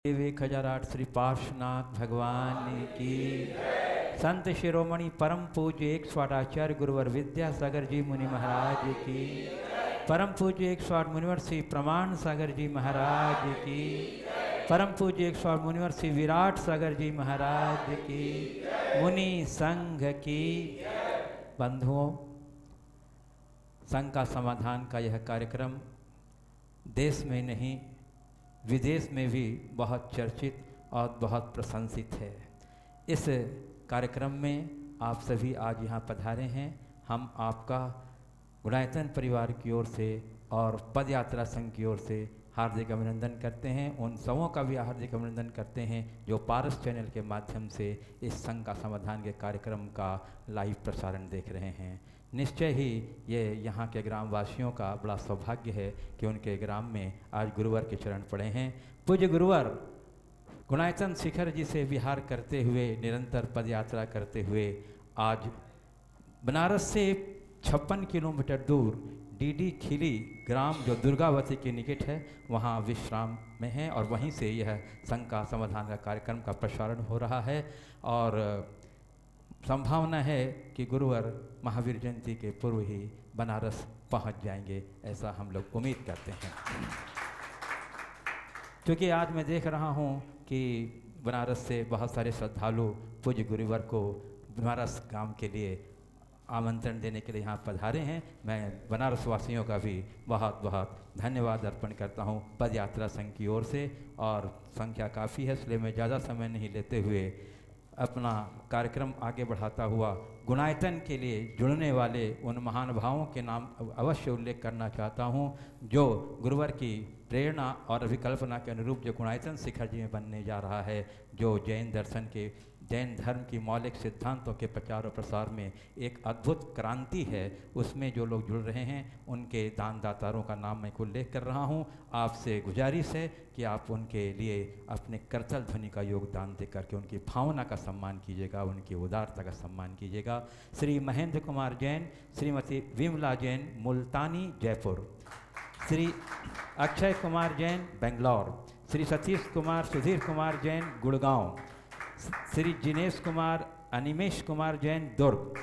देव 1008 श्री पार्श्वनाथ भगवान की संत शिरोमणि परम पूज्य 108 आचार्य गुरुवर विद्यासागर जी मुनि महाराज की परम पूज्य 108 मुनिवर श्री प्रमाण सागर जी महाराज की परम पूज्य 108 मुनिवर श्री विराट सागर जी महाराज की मुनि संघ की। बंधुओं, संघ का समाधान का यह कार्यक्रम देश में नहीं विदेश में भी बहुत चर्चित और बहुत प्रशंसित है। इस कार्यक्रम में आप सभी आज यहाँ पधारे हैं। हम आपका गुणायतन परिवार की ओर से और पद यात्रा संघ की ओर से हार्दिक अभिनंदन करते हैं। उन सबों का भी हार्दिक अभिनंदन करते हैं जो पारस चैनल के माध्यम से इस संघ का समाधान के कार्यक्रम का लाइव प्रसारण देख रहे हैं। निश्चय ही ये यहाँ के ग्रामवासियों का बड़ा सौभाग्य है कि उनके ग्राम में आज गुरुवर के चरण पड़े हैं। पूज्य गुरुवर गुणायतन शिखर जी से विहार करते हुए निरंतर पद यात्रा करते हुए आज बनारस से 56 किलोमीटर दूर डीडी खिली ग्राम जो दुर्गावती के निकट है वहाँ विश्राम में है और वहीं से यह संघ का समाधान का कार्यक्रम का प्रसारण हो रहा है। और संभावना है कि गुरुवर महावीर जयंती के पूर्व ही बनारस पहुंच जाएंगे, ऐसा हम लोग उम्मीद करते हैं। क्योंकि आज मैं देख रहा हूं कि बनारस से बहुत सारे श्रद्धालु पूज्य गुरुवर को बनारस गांव के लिए आमंत्रण देने के लिए यहाँ पधारे हैं। मैं बनारस वासियों का भी बहुत बहुत धन्यवाद अर्पण करता हूँ पद यात्रा संघ की ओर से। और संख्या काफ़ी है इसलिए मैं ज़्यादा समय नहीं लेते हुए अपना कार्यक्रम आगे बढ़ाता हुआ गुणायतन के लिए जुड़ने वाले उन महानुभावों के नाम अवश्य उल्लेख करना चाहता हूं जो गुरुवर की प्रेरणा और अभिकल्पना के अनुरूप जो गुणायतन शिखर जी में बनने जा रहा है, जो जैन दर्शन के जैन धर्म की मौलिक सिद्धांतों के प्रचार और प्रसार में एक अद्भुत क्रांति है। उसमें जो लोग जुड़ रहे हैं उनके दान दातारों का नाम मैं उल्लेख कर रहा हूं। आपसे गुजारिश है कि आप उनके लिए अपने करतल ध्वनि का योगदान देकर के उनकी भावना का सम्मान कीजिएगा, उनकी उदारता का सम्मान कीजिएगा। श्री महेंद्र कुमार जैन, श्रीमती विमला जैन मुल्तानी जयपुर, श्री अक्षय कुमार जैन बेंगलौर, श्री सतीश कुमार सुधीर कुमार जैन गुड़गांव, श्री जिनेश कुमार अनिमेश कुमार जैन दुर्ग,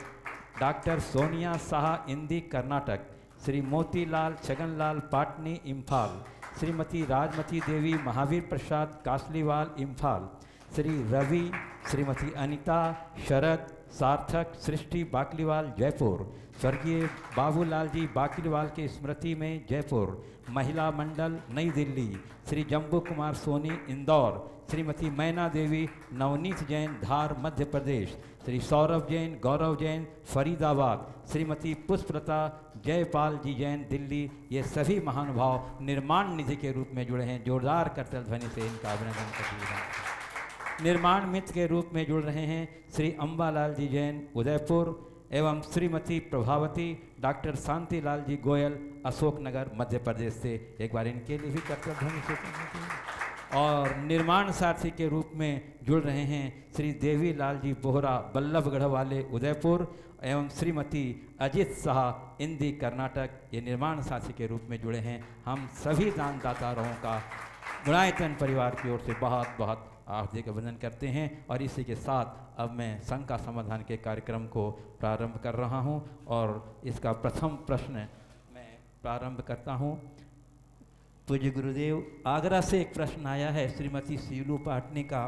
डॉक्टर सोनिया शाह इंदी कर्नाटक, श्री मोतीलाल छगनलाल पाटनी इम्फाल, श्रीमती राजमती देवी महावीर प्रसाद कासलीवाल इम्फाल, श्री रवि श्रीमती अनिता शरद सार्थक सृष्टि बाकलीवाल जयपुर, स्वर्गीय बाबूलाल जी बाकलीवाल की स्मृति में जयपुर, महिला मंडल नई दिल्ली, श्री जम्बू कुमार सोनी इंदौर, श्रीमती मैना देवी नवनीत जैन धार मध्य प्रदेश, श्री सौरभ जैन गौरव जैन फरीदाबाद, श्रीमती पुष्पलता जयपाल जी जैन दिल्ली। ये सभी महानुभाव निर्माण निधि के रूप में जुड़े हैं। जोरदार करतल ध्वनि से इनका अभिनंदन करते हैं। निर्माण मित्र के रूप में जुड़ रहे हैं श्री अम्बालाल जी जैन उदयपुर एवं श्रीमती प्रभावती डॉक्टर शांतिलाल जी गोयल अशोकनगर मध्य प्रदेश से। एक बार इनके लिए भी करतल ध्वनि से। और निर्माण सारथी के रूप में जुड़ रहे हैं श्री देवी लाल जी बोहरा बल्लभगढ़ वाले उदयपुर एवं श्रीमती अजित शाह इंदी कर्नाटक। ये निर्माण साथी के रूप में जुड़े हैं। हम सभी दानदाताओं का गुणायतन परिवार की ओर से बहुत बहुत हार्दिक अभिनंदन करते हैं। और इसी के साथ अब मैं संघ का समाधान के कार्यक्रम को प्रारंभ कर रहा हूं और इसका प्रथम प्रश्न मैं प्रारंभ करता हूं। पूज्य गुरुदेव, आगरा से एक प्रश्न आया है श्रीमती सीलू पाटनी का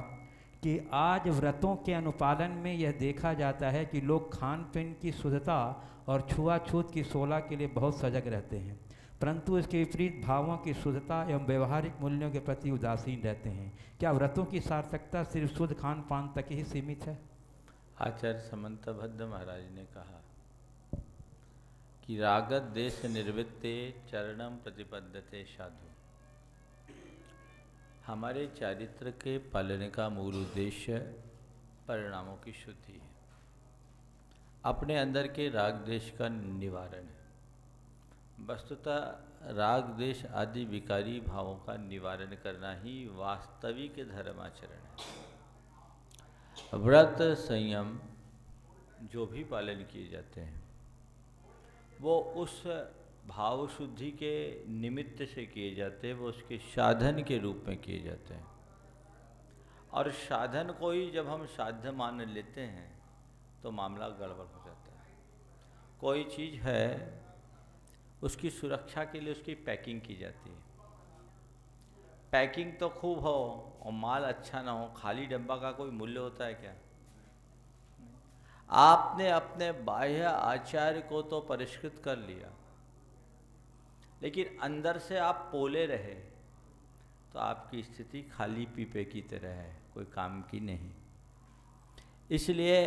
कि आज व्रतों के अनुपालन में यह देखा जाता है कि लोग खान पीन की शुद्धता और छुआछूत की सोला के लिए बहुत सजग रहते हैं, परंतु इसके विपरीत भावों की शुद्धता एवं व्यवहारिक मूल्यों के प्रति उदासीन रहते हैं। क्या व्रतों की सार्थकता सिर्फ शुद्ध खान पान तक ही सीमित है? आचार्य समंतभद्र महाराज ने कहा कि रागत देश निर्वृत्ते चरणम प्रतिपद्यते साधु। हमारे चारित्र के पालन का मूल उद्देश्य परिणामों की शुद्धि है, अपने अंदर के राग देश का निवारण है। वस्तुतः राग देश आदि विकारी भावों का निवारण करना ही वास्तविक धर्माचरण है। व्रत संयम जो भी पालन किए जाते हैं वो उस भाव शुद्धि के निमित्त से किए जाते हैं, वो उसके साधन के रूप में किए जाते हैं। और साधन को ही जब हम साध्य मान लेते हैं तो मामला गड़बड़ हो जाता है। कोई चीज़ है, उसकी सुरक्षा के लिए उसकी पैकिंग की जाती है। पैकिंग तो खूब हो और माल अच्छा ना हो, खाली डब्बा का कोई मूल्य होता है क्या? आपने अपने बाह्य आचार्य को तो परिष्कृत कर लिया, लेकिन अंदर से आप पोले रहे तो आपकी स्थिति खाली पीपे की तरह है, कोई काम की नहीं। इसलिए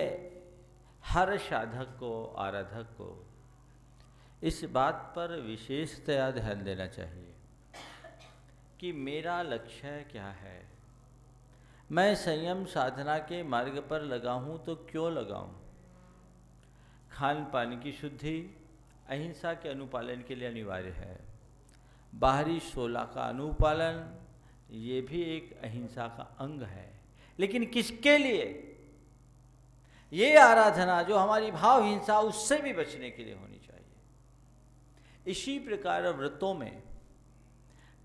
हर साधक को, आराधक को इस बात पर विशेषतया ध्यान देना चाहिए कि मेरा लक्ष्य क्या है। मैं संयम साधना के मार्ग पर लगा हूँ तो क्यों लगाऊँ? खान पान की शुद्धि अहिंसा के अनुपालन के लिए अनिवार्य है। बाहरी शोला का अनुपालन ये भी एक अहिंसा का अंग है, लेकिन किसके लिए? ये आराधना जो हमारी भाव हिंसा, उससे भी बचने के लिए होनी चाहिए। इसी प्रकार व्रतों में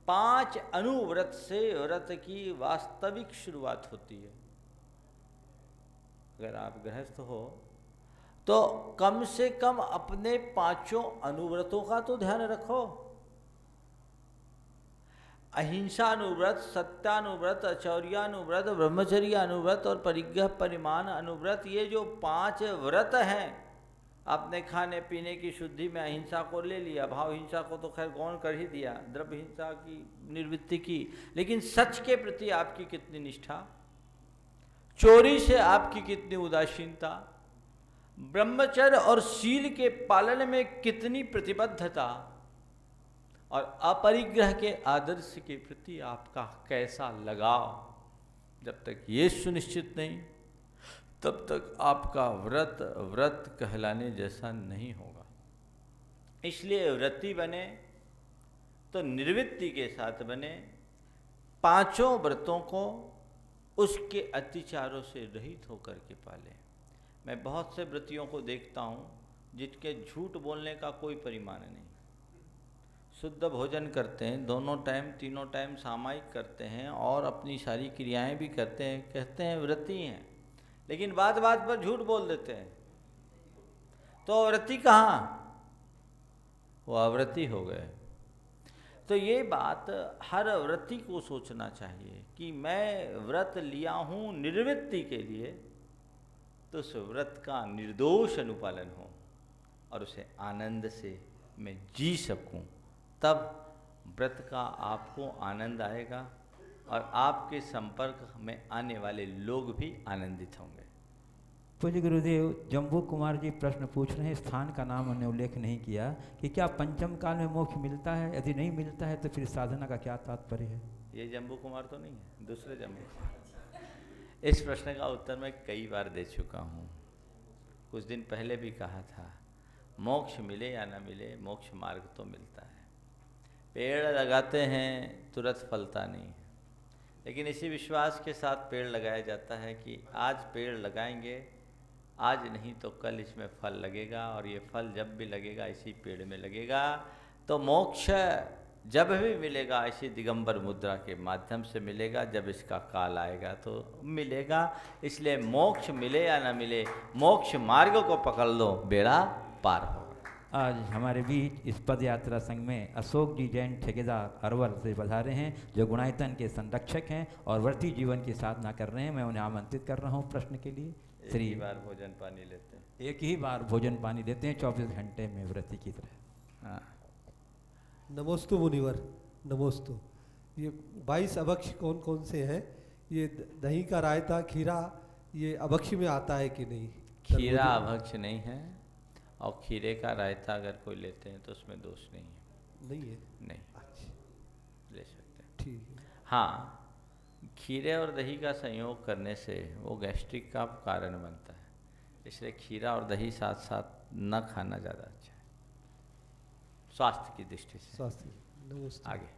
5 अनुव्रत से व्रत की वास्तविक शुरुआत होती है। अगर आप गृहस्थ हो तो कम से कम अपने 5 अनुव्रतों का तो ध्यान रखो। अहिंसानुव्रत, सत्यानुव्रत, अचौर्यानुव्रत, ब्रह्मचर्यानुव्रत और परिग्रह परिमाण अनुव्रत, ये जो 5 व्रत हैं, आपने खाने पीने की शुद्धि में अहिंसा को ले लिया, भाव हिंसा को तो खैर गौण कर ही दिया, द्रव्य हिंसा की निवृत्ति की, लेकिन सच के प्रति आपकी कितनी निष्ठा, चोरी से आपकी कितनी उदासीनता, ब्रह्मचर्य और शील के पालन में कितनी प्रतिबद्धता, और अपरिग्रह के आदर्श के प्रति आपका कैसा लगाव, जब तक ये सुनिश्चित नहीं तब तक आपका व्रत व्रत कहलाने जैसा नहीं होगा। इसलिए व्रती बने तो निर्वृत्ति के साथ बने, 5 व्रतों को उसके अत्याचारों से रहित होकर के पाले। मैं बहुत से व्रतियों को देखता हूँ जिनके झूठ बोलने का कोई परिमाण नहीं, शुद्ध भोजन करते हैं, दोनों टाइम तीनों टाइम सामायिक करते हैं और अपनी सारी क्रियाएं भी करते हैं, कहते हैं व्रती हैं, लेकिन बात बात पर झूठ बोल देते हैं। तो व्रती कहाँ? वो अव्रती हो गए। तो ये बात हर व्रती को सोचना चाहिए कि मैं व्रत लिया हूँ निर्वृत्ति के लिए, तो उस व्रत का निर्दोष अनुपालन हो और उसे आनंद से मैं जी सकूं, तब व्रत का आपको आनंद आएगा और आपके संपर्क में आने वाले लोग भी आनंदित होंगे। पूज्य गुरुदेव, जम्बू कुमार जी प्रश्न पूछ रहे हैं, स्थान का नाम उन्होंने उल्लेख नहीं किया कि क्या पंचम काल में मोक्ष मिलता है? यदि नहीं मिलता है तो फिर साधना का क्या तात्पर्य है? ये जम्बू कुमार तो नहीं है, दूसरे जम्बू कुमार। इस प्रश्न का उत्तर मैं कई बार दे चुका हूँ। कुछ दिन पहले भी कहा था, मोक्ष मिले या ना मिले, मोक्ष मार्ग तो मिलता है। पेड़ लगाते हैं तुरंत फलता नहीं है, लेकिन इसी विश्वास के साथ पेड़ लगाया जाता है कि आज पेड़ लगाएंगे, आज नहीं तो कल इसमें फल लगेगा, और ये फल जब भी लगेगा इसी पेड़ में लगेगा। तो मोक्ष जब भी मिलेगा इसी दिगंबर मुद्रा के माध्यम से मिलेगा, जब इसका काल आएगा तो मिलेगा। इसलिए मोक्ष मिले या ना मिले, मोक्ष मार्ग को पकड़ लो, बेड़ा पार होगा। आज हमारे बीच इस पद यात्रा संघ में अशोक जी जैन ठेकेदार अरवल से पधारे हैं, जो गुणायतन के संरक्षक हैं और व्रती जीवन की साधना कर रहे हैं। मैं उन्हें आमंत्रित कर रहा हूं प्रश्न के लिए। एक ही बार भोजन पानी लेते हैं, एक ही बार भोजन पानी देते हैं 24 घंटे में व्रती की तरह। हाँ। नमोस्तु मुनिवर, नमोस्तु। ये 22 अभक्ष कौन कौन से हैं? ये दही का रायता, खीरा, ये अभक्ष में आता है कि नहीं? खीरा अभक्ष नहीं है, और खीरे का रायता अगर कोई लेते हैं तो उसमें दोष नहीं है। नहीं है? नहीं, अच्छा, ले सकते हैं। ठीक है। हाँ, खीरे और दही का संयोग करने से वो गैस्ट्रिक का कारण बनता है, इसलिए खीरा और दही साथ साथ न खाना ज़्यादा अच्छा है स्वास्थ्य की दृष्टि से। स्वास्थ्य। नमस्ते। आगे।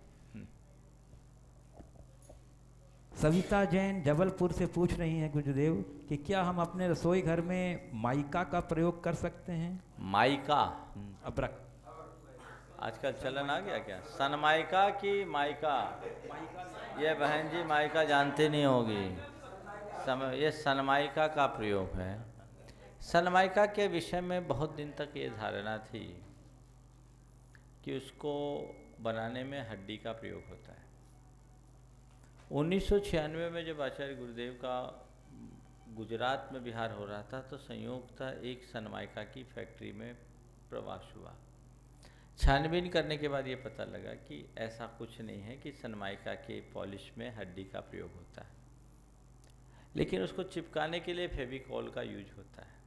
सविता जैन जबलपुर से पूछ रही हैं गुरुदेव कि क्या हम अपने रसोई घर में माइका का प्रयोग कर सकते हैं? माइका, अबरक आजकल चलन आ गया क्या? सनमाइका की माइका? ये बहन जी माइका जानते नहीं होगी। ये सनमाइका का प्रयोग है। सनमाइका के विषय में बहुत दिन तक ये धारणा थी कि उसको बनाने में हड्डी का प्रयोग होता है। 1996 में जब आचार्य गुरुदेव का गुजरात में विहार हो रहा था तो संयोगतः एक सनमाइका की फैक्ट्री में प्रवास हुआ। छानबीन करने के बाद ये पता लगा कि ऐसा कुछ नहीं है कि सनमाइका के पॉलिश में हड्डी का प्रयोग होता है, लेकिन उसको चिपकाने के लिए फेविकॉल का यूज होता है।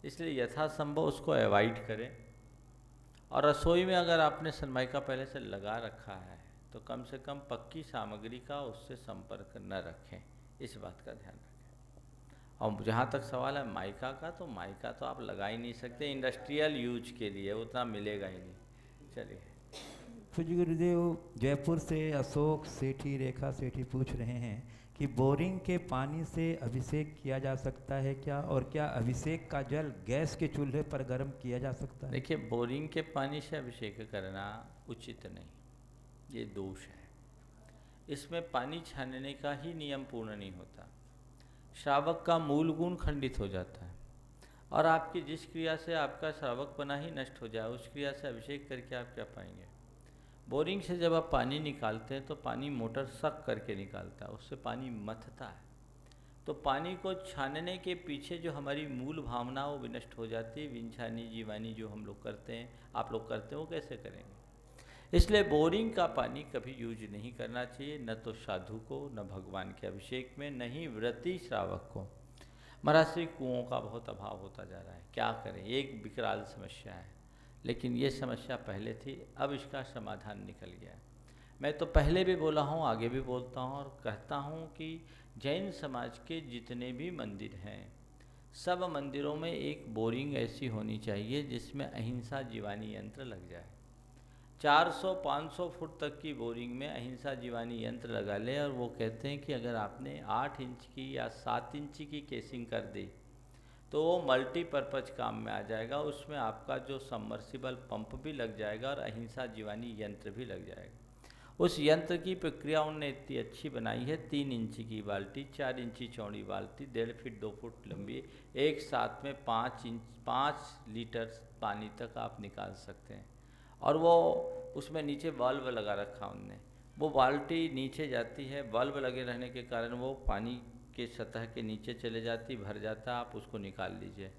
इसलिए यथासंभव उसको अवॉइड करें। और रसोई में अगर आपने सनमाइका पहले से लगा रखा है तो कम से कम पक्की सामग्री का उससे संपर्क न रखें, इस बात का ध्यान रखें। और जहाँ तक सवाल है माइका का, तो माइका तो आप लगा ही नहीं सकते, इंडस्ट्रियल यूज के लिए उतना मिलेगा ही नहीं। चलिए। पूज्य गुरुदेव, जयपुर से अशोक सेठी, रेखा सेठी पूछ रहे हैं कि बोरिंग के पानी से अभिषेक किया जा सकता है क्या, और क्या अभिषेक का जल गैस के चूल्हे पर गर्म किया जा सकता है? देखिए, बोरिंग के पानी से अभिषेक करना उचित नहीं, ये दोष है। इसमें पानी छानने का ही नियम पूर्ण नहीं होता, श्रावक का मूल गुण खंडित हो जाता है, और आपकी जिस क्रिया से आपका श्रावकपना ही नष्ट हो जाए उस क्रिया से अभिषेक करके आप क्या पाएंगे। बोरिंग से जब आप पानी निकालते हैं तो पानी मोटर सक करके निकालता है, उससे पानी मथता है, तो पानी को छानने के पीछे जो हमारी मूल भावना वो विनष्ट हो जाती है। विंछानी जीवानी जो हम लोग करते हैं, आप लोग करते हैं, वो कैसे करेंगे। इसलिए बोरिंग का पानी कभी यूज नहीं करना चाहिए, न तो साधु को, न भगवान के अभिषेक में, न ही व्रती श्रावक को। महाराज श्री कुओं का बहुत अभाव होता जा रहा है, क्या करें, एक विकराल समस्या है। लेकिन ये समस्या पहले थी, अब इसका समाधान निकल गया है। मैं तो पहले भी बोला हूँ, आगे भी बोलता हूँ और कहता हूँ कि जैन समाज के जितने भी मंदिर हैं, सब मंदिरों में एक बोरिंग ऐसी होनी चाहिए जिसमें अहिंसा जीवानी यंत्र लग जाए। 400-500 फुट तक की बोरिंग में अहिंसा जीवानी यंत्र लगा ले, और वो कहते हैं कि अगर आपने 8 इंच की या 7 इंच की केसिंग कर दी तो वो मल्टीपर्पज़ काम में आ जाएगा। उसमें आपका जो सबमर्सिबल पंप भी लग जाएगा और अहिंसा जीवानी यंत्र भी लग जाएगा। उस यंत्र की प्रक्रिया उन्होंने इतनी अच्छी बनाई है, 3 इंची की बाल्टी, 4 इंची चौड़ी बाल्टी, 1.5 फीट 2 फुट लंबी, एक साथ में 5 लीटर पानी तक आप निकाल सकते हैं। और वो उसमें नीचे बल्ब लगा रखा उनने, वो बाल्टी नीचे जाती है, बल्ब लगे रहने के कारण वो पानी के सतह के नीचे चले जाती, भर जाता, आप उसको निकाल लीजिए,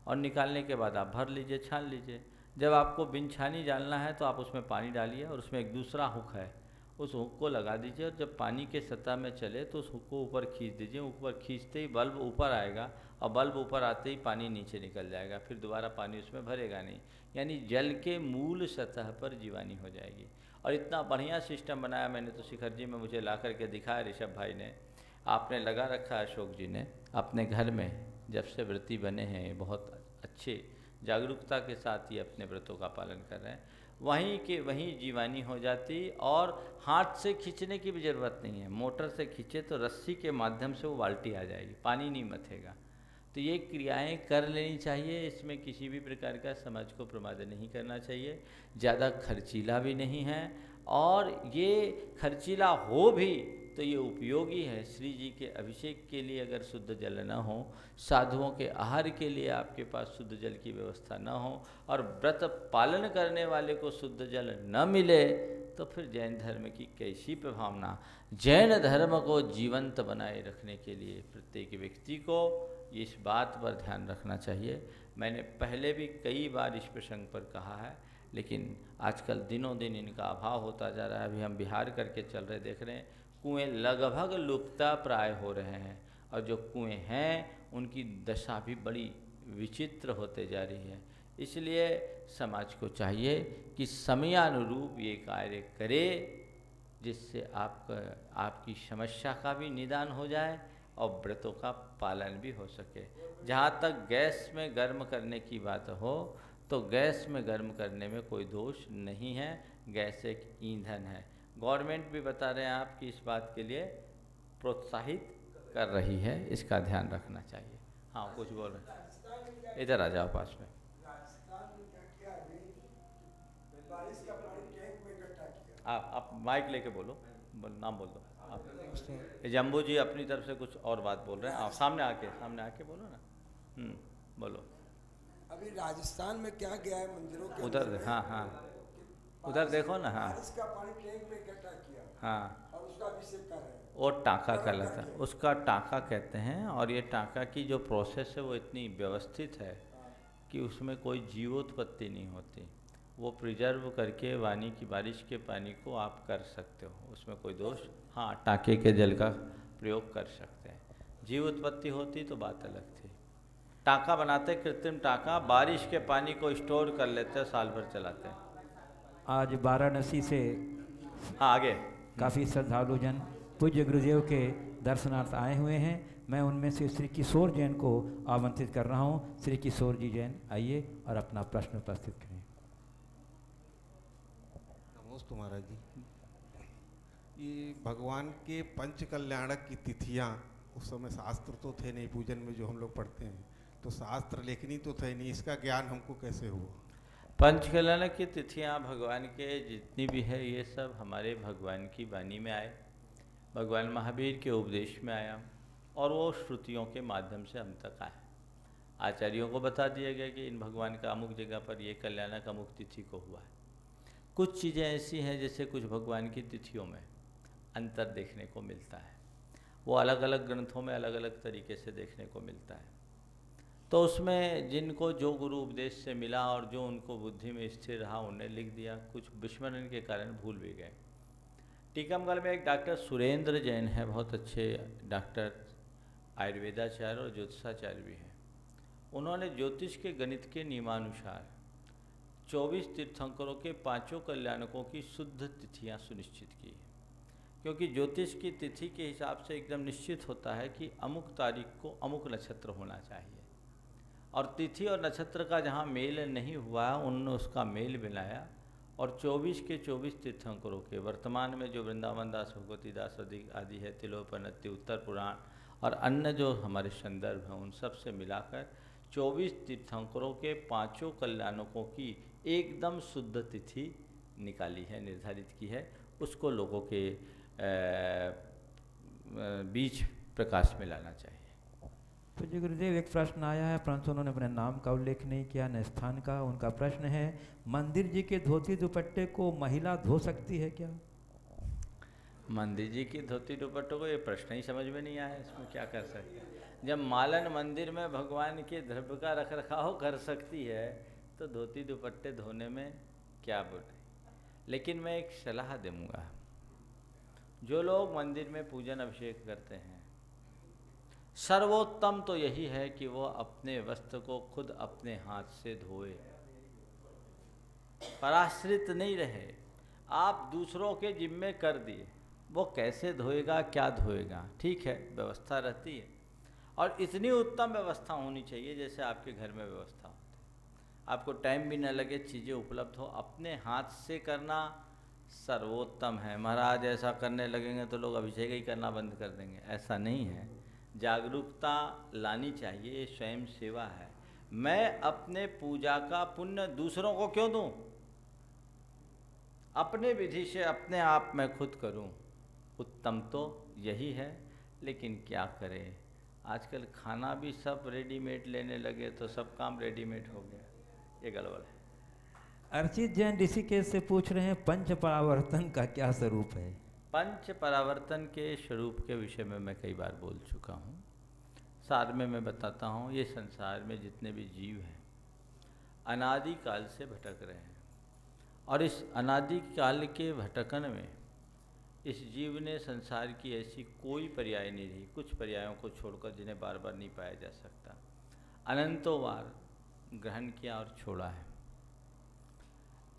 और निकालने के बाद आप भर लीजिए, छान लीजिए। जब आपको बिन छानी डालना है तो आप उसमें पानी डालिए, और उसमें एक दूसरा हुक है, उस हुक को लगा दीजिए, और जब पानी के सतह में चले तो उस हुक को ऊपर खींच दीजिए। ऊपर खींचते ही बल्ब ऊपर आएगा, और बल्ब ऊपर आते ही पानी नीचे निकल जाएगा, फिर दोबारा पानी उसमें भरेगा नहीं, यानी जल के मूल सतह पर जीवानी हो जाएगी। और इतना बढ़िया सिस्टम बनाया मैंने तो शिखर जी में मुझे ला करके दिखाया, ऋषभ भाई ने, आपने लगा रखा है, अशोक जी ने अपने घर में, जब से व्रती बने हैं बहुत अच्छे जागरूकता के साथ ही अपने व्रतों का पालन कर रहे हैं। वहीं के वहीं जीवानी हो जाती, और हाथ से खींचने की भी ज़रूरत नहीं है, मोटर से खींचे तो रस्सी के माध्यम से वो बाल्टी आ जाएगी, पानी नहीं मथेगा। तो ये क्रियाएं कर लेनी चाहिए, इसमें किसी भी प्रकार का समाज को प्रमाद नहीं करना चाहिए। ज़्यादा खर्चीला भी नहीं है, और ये खर्चीला हो भी तो ये उपयोगी है। श्री जी के अभिषेक के लिए अगर शुद्ध जल न हो, साधुओं के आहार के लिए आपके पास शुद्ध जल की व्यवस्था न हो, और व्रत पालन करने वाले को शुद्ध जल न मिले, तो फिर जैन धर्म की कैसी प्रभावना। जैन धर्म को जीवंत बनाए रखने के लिए प्रत्येक व्यक्ति को इस बात पर ध्यान रखना चाहिए। मैंने पहले भी कई बार इस प्रसंग पर कहा है, लेकिन आजकल दिनों दिन इनका अभाव होता जा रहा है। अभी हम बिहार करके चल रहे, देख रहे हैं कुएँ लगभग लुप्ता प्राय हो रहे हैं, और जो कुएँ हैं उनकी दशा भी बड़ी विचित्र होते जा रही है। इसलिए समाज को चाहिए कि समयानुरूप ये कार्य करे, जिससे आपकी समस्या का भी निदान हो जाए और व्रतों का पालन भी हो सके। जहाँ तक गैस में गर्म करने की बात हो, तो गैस में गर्म करने में कोई दोष नहीं है, गैस एक ईंधन है। गवर्नमेंट भी बता रहे हैं आपकी इस बात के लिए प्रोत्साहित कर रही है, इसका ध्यान रखना चाहिए। हाँ, कुछ बोल रहे, इधर आ जाओ पास में। आप माइक लेके बोलो, नाम बोल दो। आप जम्बू जी अपनी तरफ से कुछ और बात बोल रहे हैं, आप सामने आके बोलो ना। बोलो। अभी राजस्थान में क्या गया है मंदिरों के उधर अंदर में, हाँ उधर देखो ना। हाँ बारिश का पानी टैंक में इकट्ठा किया हाँ, और उसका अभिषेक कर रहे हैं। वो टाँका कहलाता है, उसका टाँका कहते हैं। और ये टाँका की जो प्रोसेस है वो इतनी व्यवस्थित है कि उसमें कोई जीवोत्पत्ति नहीं होती। वो प्रिजर्व करके वानी की बारिश के पानी को आप कर सकते हो, उसमें कोई दोष। हाँ, टाँके के जल का प्रयोग कर सकते हैं। जीव उत्पत्ति होती तो बात अलग थी। टाँका बनाते, कृत्रिम टाँका, बारिश के पानी को स्टोर कर लेते हैं, साल भर चलाते हैं। आज वाराणसी से हाँ आगे। काफ़ी श्रद्धालु जन पूज्य गुरुदेव के दर्शनार्थ आए हुए हैं। मैं उनमें से श्री किशोर जैन को आमंत्रित कर रहा हूँ। श्री किशोर जी जैन आइए और अपना प्रश्न उपस्थित करें। नमस्ते महाराज जी। ये भगवान के पंच कल्याणक की तिथियाँ उस समय शास्त्र तो थे नहीं, पूजन में जो हम लोग पढ़ते हैं तो शास्त्र लेखनी तो थे नहीं, इसका ज्ञान हमको कैसे हुआ? पंच कल्याणक की तिथियाँ भगवान के जितनी भी है ये सब हमारे भगवान की वाणी में आए, भगवान महावीर के उपदेश में आया और वो श्रुतियों के माध्यम से हम तक आए। आचार्यों को बता दिया गया कि इन भगवान का अमुक जगह पर ये कल्याणक अमुक तिथि को हुआ है। कुछ चीज़ें ऐसी हैं जैसे कुछ भगवान की तिथियों में अंतर देखने को मिलता है, वो अलग अलग ग्रंथों में अलग अलग तरीके से देखने को मिलता है। तो उसमें जिनको जो गुरु उपदेश से मिला और जो उनको बुद्धि में स्थिर रहा उन्हें लिख दिया, कुछ विस्मरण के कारण भूल भी गए। टीकमगढ़ में एक डॉक्टर सुरेंद्र जैन है, बहुत अच्छे डॉक्टर, आयुर्वेदाचार्य और ज्योतिषाचार्य भी हैं। उन्होंने ज्योतिष के गणित के नियमानुसार 24 तीर्थंकरों के 5 कल्याणकों की शुद्ध तिथियां सुनिश्चित की है। क्योंकि ज्योतिष की तिथि के हिसाब से एकदम निश्चित होता है कि अमुक तारीख को अमुक नक्षत्र होना चाहिए, और तिथि और नक्षत्र का जहाँ मेल नहीं हुआ उन्होंने उसका मेल मिलाया और 24 के 24 तीर्थंकरों के, वर्तमान में जो वृंदावन दास, भगवती दास आदि है, तिलोपनत्ति, उत्तर पुराण और अन्य जो हमारे संदर्भ हैं, उन सब से मिलाकर 24 तीर्थंकरों के 5 कल्याणकों की एकदम शुद्ध तिथि निकाली है, निर्धारित की है। उसको लोगों के बीच प्रकाश में लाना चाहिए। तो जी गुरुदेव, एक प्रश्न आया है परंतु उन्होंने अपने नाम का उल्लेख नहीं किया न स्थान का। उनका प्रश्न है, मंदिर जी के धोती दुपट्टे को महिला धो सकती है क्या? मंदिर जी की धोती दुपट्टों को ये प्रश्न ही समझ में नहीं आया, इसमें क्या कर सकते हैं। जब मालन मंदिर में भगवान के द्रव्य का रख रखाव कर सकती है तो धोती दुपट्टे धोने में क्या बुराई। लेकिन मैं एक सलाह दूंगा, जो लोग मंदिर में पूजन अभिषेक करते हैं, सर्वोत्तम तो यही है कि वो अपने वस्त्र को खुद अपने हाथ से धोए, पराश्रित नहीं रहे। आप दूसरों के जिम्मे कर दिए, वो कैसे धोएगा, क्या धोएगा, ठीक है, व्यवस्था रहती है। और इतनी उत्तम व्यवस्था होनी चाहिए जैसे आपके घर में व्यवस्था होती है। आपको टाइम भी न लगे, चीज़ें उपलब्ध हो, अपने हाथ से करना सर्वोत्तम है। महाराज ऐसा करने लगेंगे तो लोग अभिषेक ही करना बंद कर देंगे, ऐसा नहीं है। जागरूकता लानी चाहिए, ये स्वयं सेवा है। मैं अपने पूजा का पुण्य दूसरों को क्यों दूं? अपने विधि से अपने आप मैं खुद करूं, उत्तम तो यही है। लेकिन क्या करें, आजकल खाना भी सब रेडीमेड लेने लगे तो सब काम रेडीमेड हो गया, ये गड़बड़ है। अर्चित जैन ऋषिकेश से पूछ रहे हैं, पंच परावर्तन का क्या स्वरूप है? पंच परावर्तन के स्वरूप के विषय में मैं कई बार बोल चुका हूँ। सार में मैं बताता हूँ, ये संसार में जितने भी जीव हैं अनादि काल से भटक रहे हैं, और इस अनादि काल के भटकन में इस जीव ने संसार की ऐसी कोई पर्याय नहीं रही, कुछ पर्यायों को छोड़कर जिन्हें बार बार नहीं पाया जा सकता, अनंतों बार ग्रहण किया और छोड़ा है।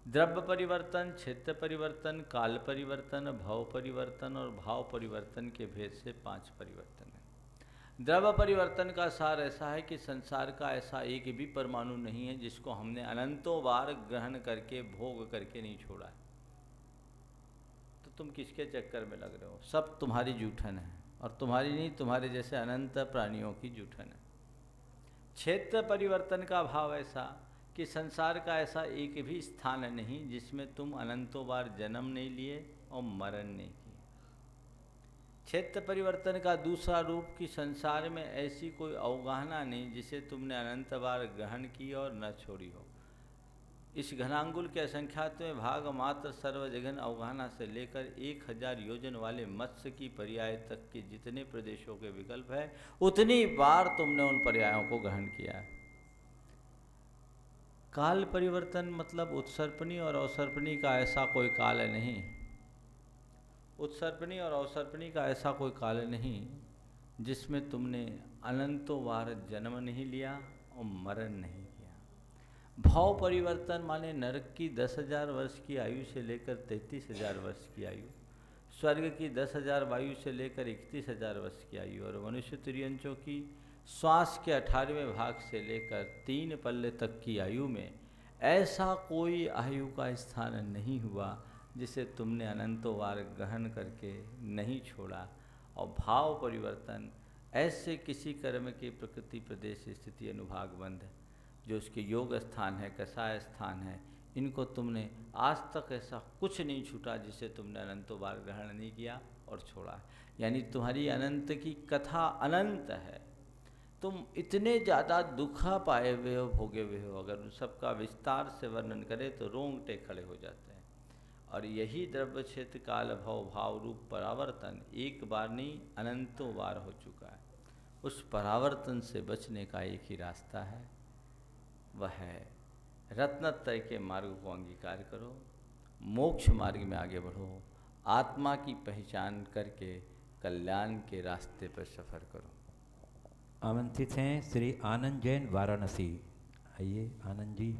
द्रव्य परिवर्तन, क्षेत्र परिवर्तन, काल परिवर्तन, भाव परिवर्तन और भाव परिवर्तन के भेद से 5 परिवर्तन है। द्रव्य परिवर्तन का सार ऐसा है कि संसार का ऐसा एक भी परमाणु नहीं है जिसको हमने अनंतों बार ग्रहण करके भोग करके नहीं छोड़ा है। तो तुम किसके चक्कर में लग रहे हो? सब तुम्हारी जूठन है, और तुम्हारी नहीं, तुम्हारे जैसे अनंत प्राणियों की जूठन है। क्षेत्र परिवर्तन का भाव ऐसा कि संसार का ऐसा एक भी स्थान नहीं जिसमें तुम अनंतों बार जन्म नहीं लिए और मरण नहीं किए। क्षेत्र परिवर्तन का दूसरा रूप कि संसार में ऐसी कोई अवगाहना नहीं जिसे तुमने अनंत बार ग्रहण की और न छोड़ी हो। इस घनांगुल के असंख्यातवें भाग मात्र सर्वजघन अवगाहना से लेकर 1000 योजन वाले मत्स्य की पर्याय तक के जितने प्रदेशों के विकल्प है, उतनी बार तुमने उन पर्यायों को ग्रहण किया है। काल परिवर्तन मतलब उत्सर्पणी और अवसर्पणी का ऐसा कोई काल नहीं। उत्सर्पणी और अवसर्पणी का ऐसा कोई काल नहीं जिसमें तुमने अनंतों बार जन्म नहीं लिया और मरण नहीं किया। भाव परिवर्तन माने नरक की 10,000 वर्ष की आयु से लेकर 33,000 वर्ष की आयु, स्वर्ग की 10,000 वायु से लेकर 31,000 वर्ष की आयु और मनुष्य तिर्यंचों की श्वास के 18वें भाग से लेकर 3 पल्ले तक की आयु में ऐसा कोई आयु का स्थान नहीं हुआ जिसे तुमने अनंतों बार ग्रहण करके नहीं छोड़ा। और भाव परिवर्तन ऐसे किसी कर्म के प्रकृति प्रदेश स्थिति अनुभाग बंध जो उसके योग स्थान है, कसाय स्थान है, इनको तुमने आज तक ऐसा कुछ नहीं छूटा जिसे तुमने अनंतों बार ग्रहण नहीं किया और छोड़ा। यानी तुम्हारी अनंत की कथा अनंत है। तुम इतने ज़्यादा दुखा पाए हुए हो, भोगे हुए हो, अगर उन सबका विस्तार से वर्णन करें तो रोंगटे खड़े हो जाते हैं। और यही द्रव्य क्षेत्र काल भव भाव रूप परावर्तन एक बार नहीं अनंतों बार हो चुका है। उस परावर्तन से बचने का एक ही रास्ता है, वह है रत्नत्रय के मार्ग को अंगीकार करो, मोक्ष मार्ग में आगे बढ़ो, आत्मा की पहचान करके कल्याण के रास्ते पर सफ़र करो। आमंत्रित हैं श्री आनंद जैन वाराणसी। आइए आनंद जी।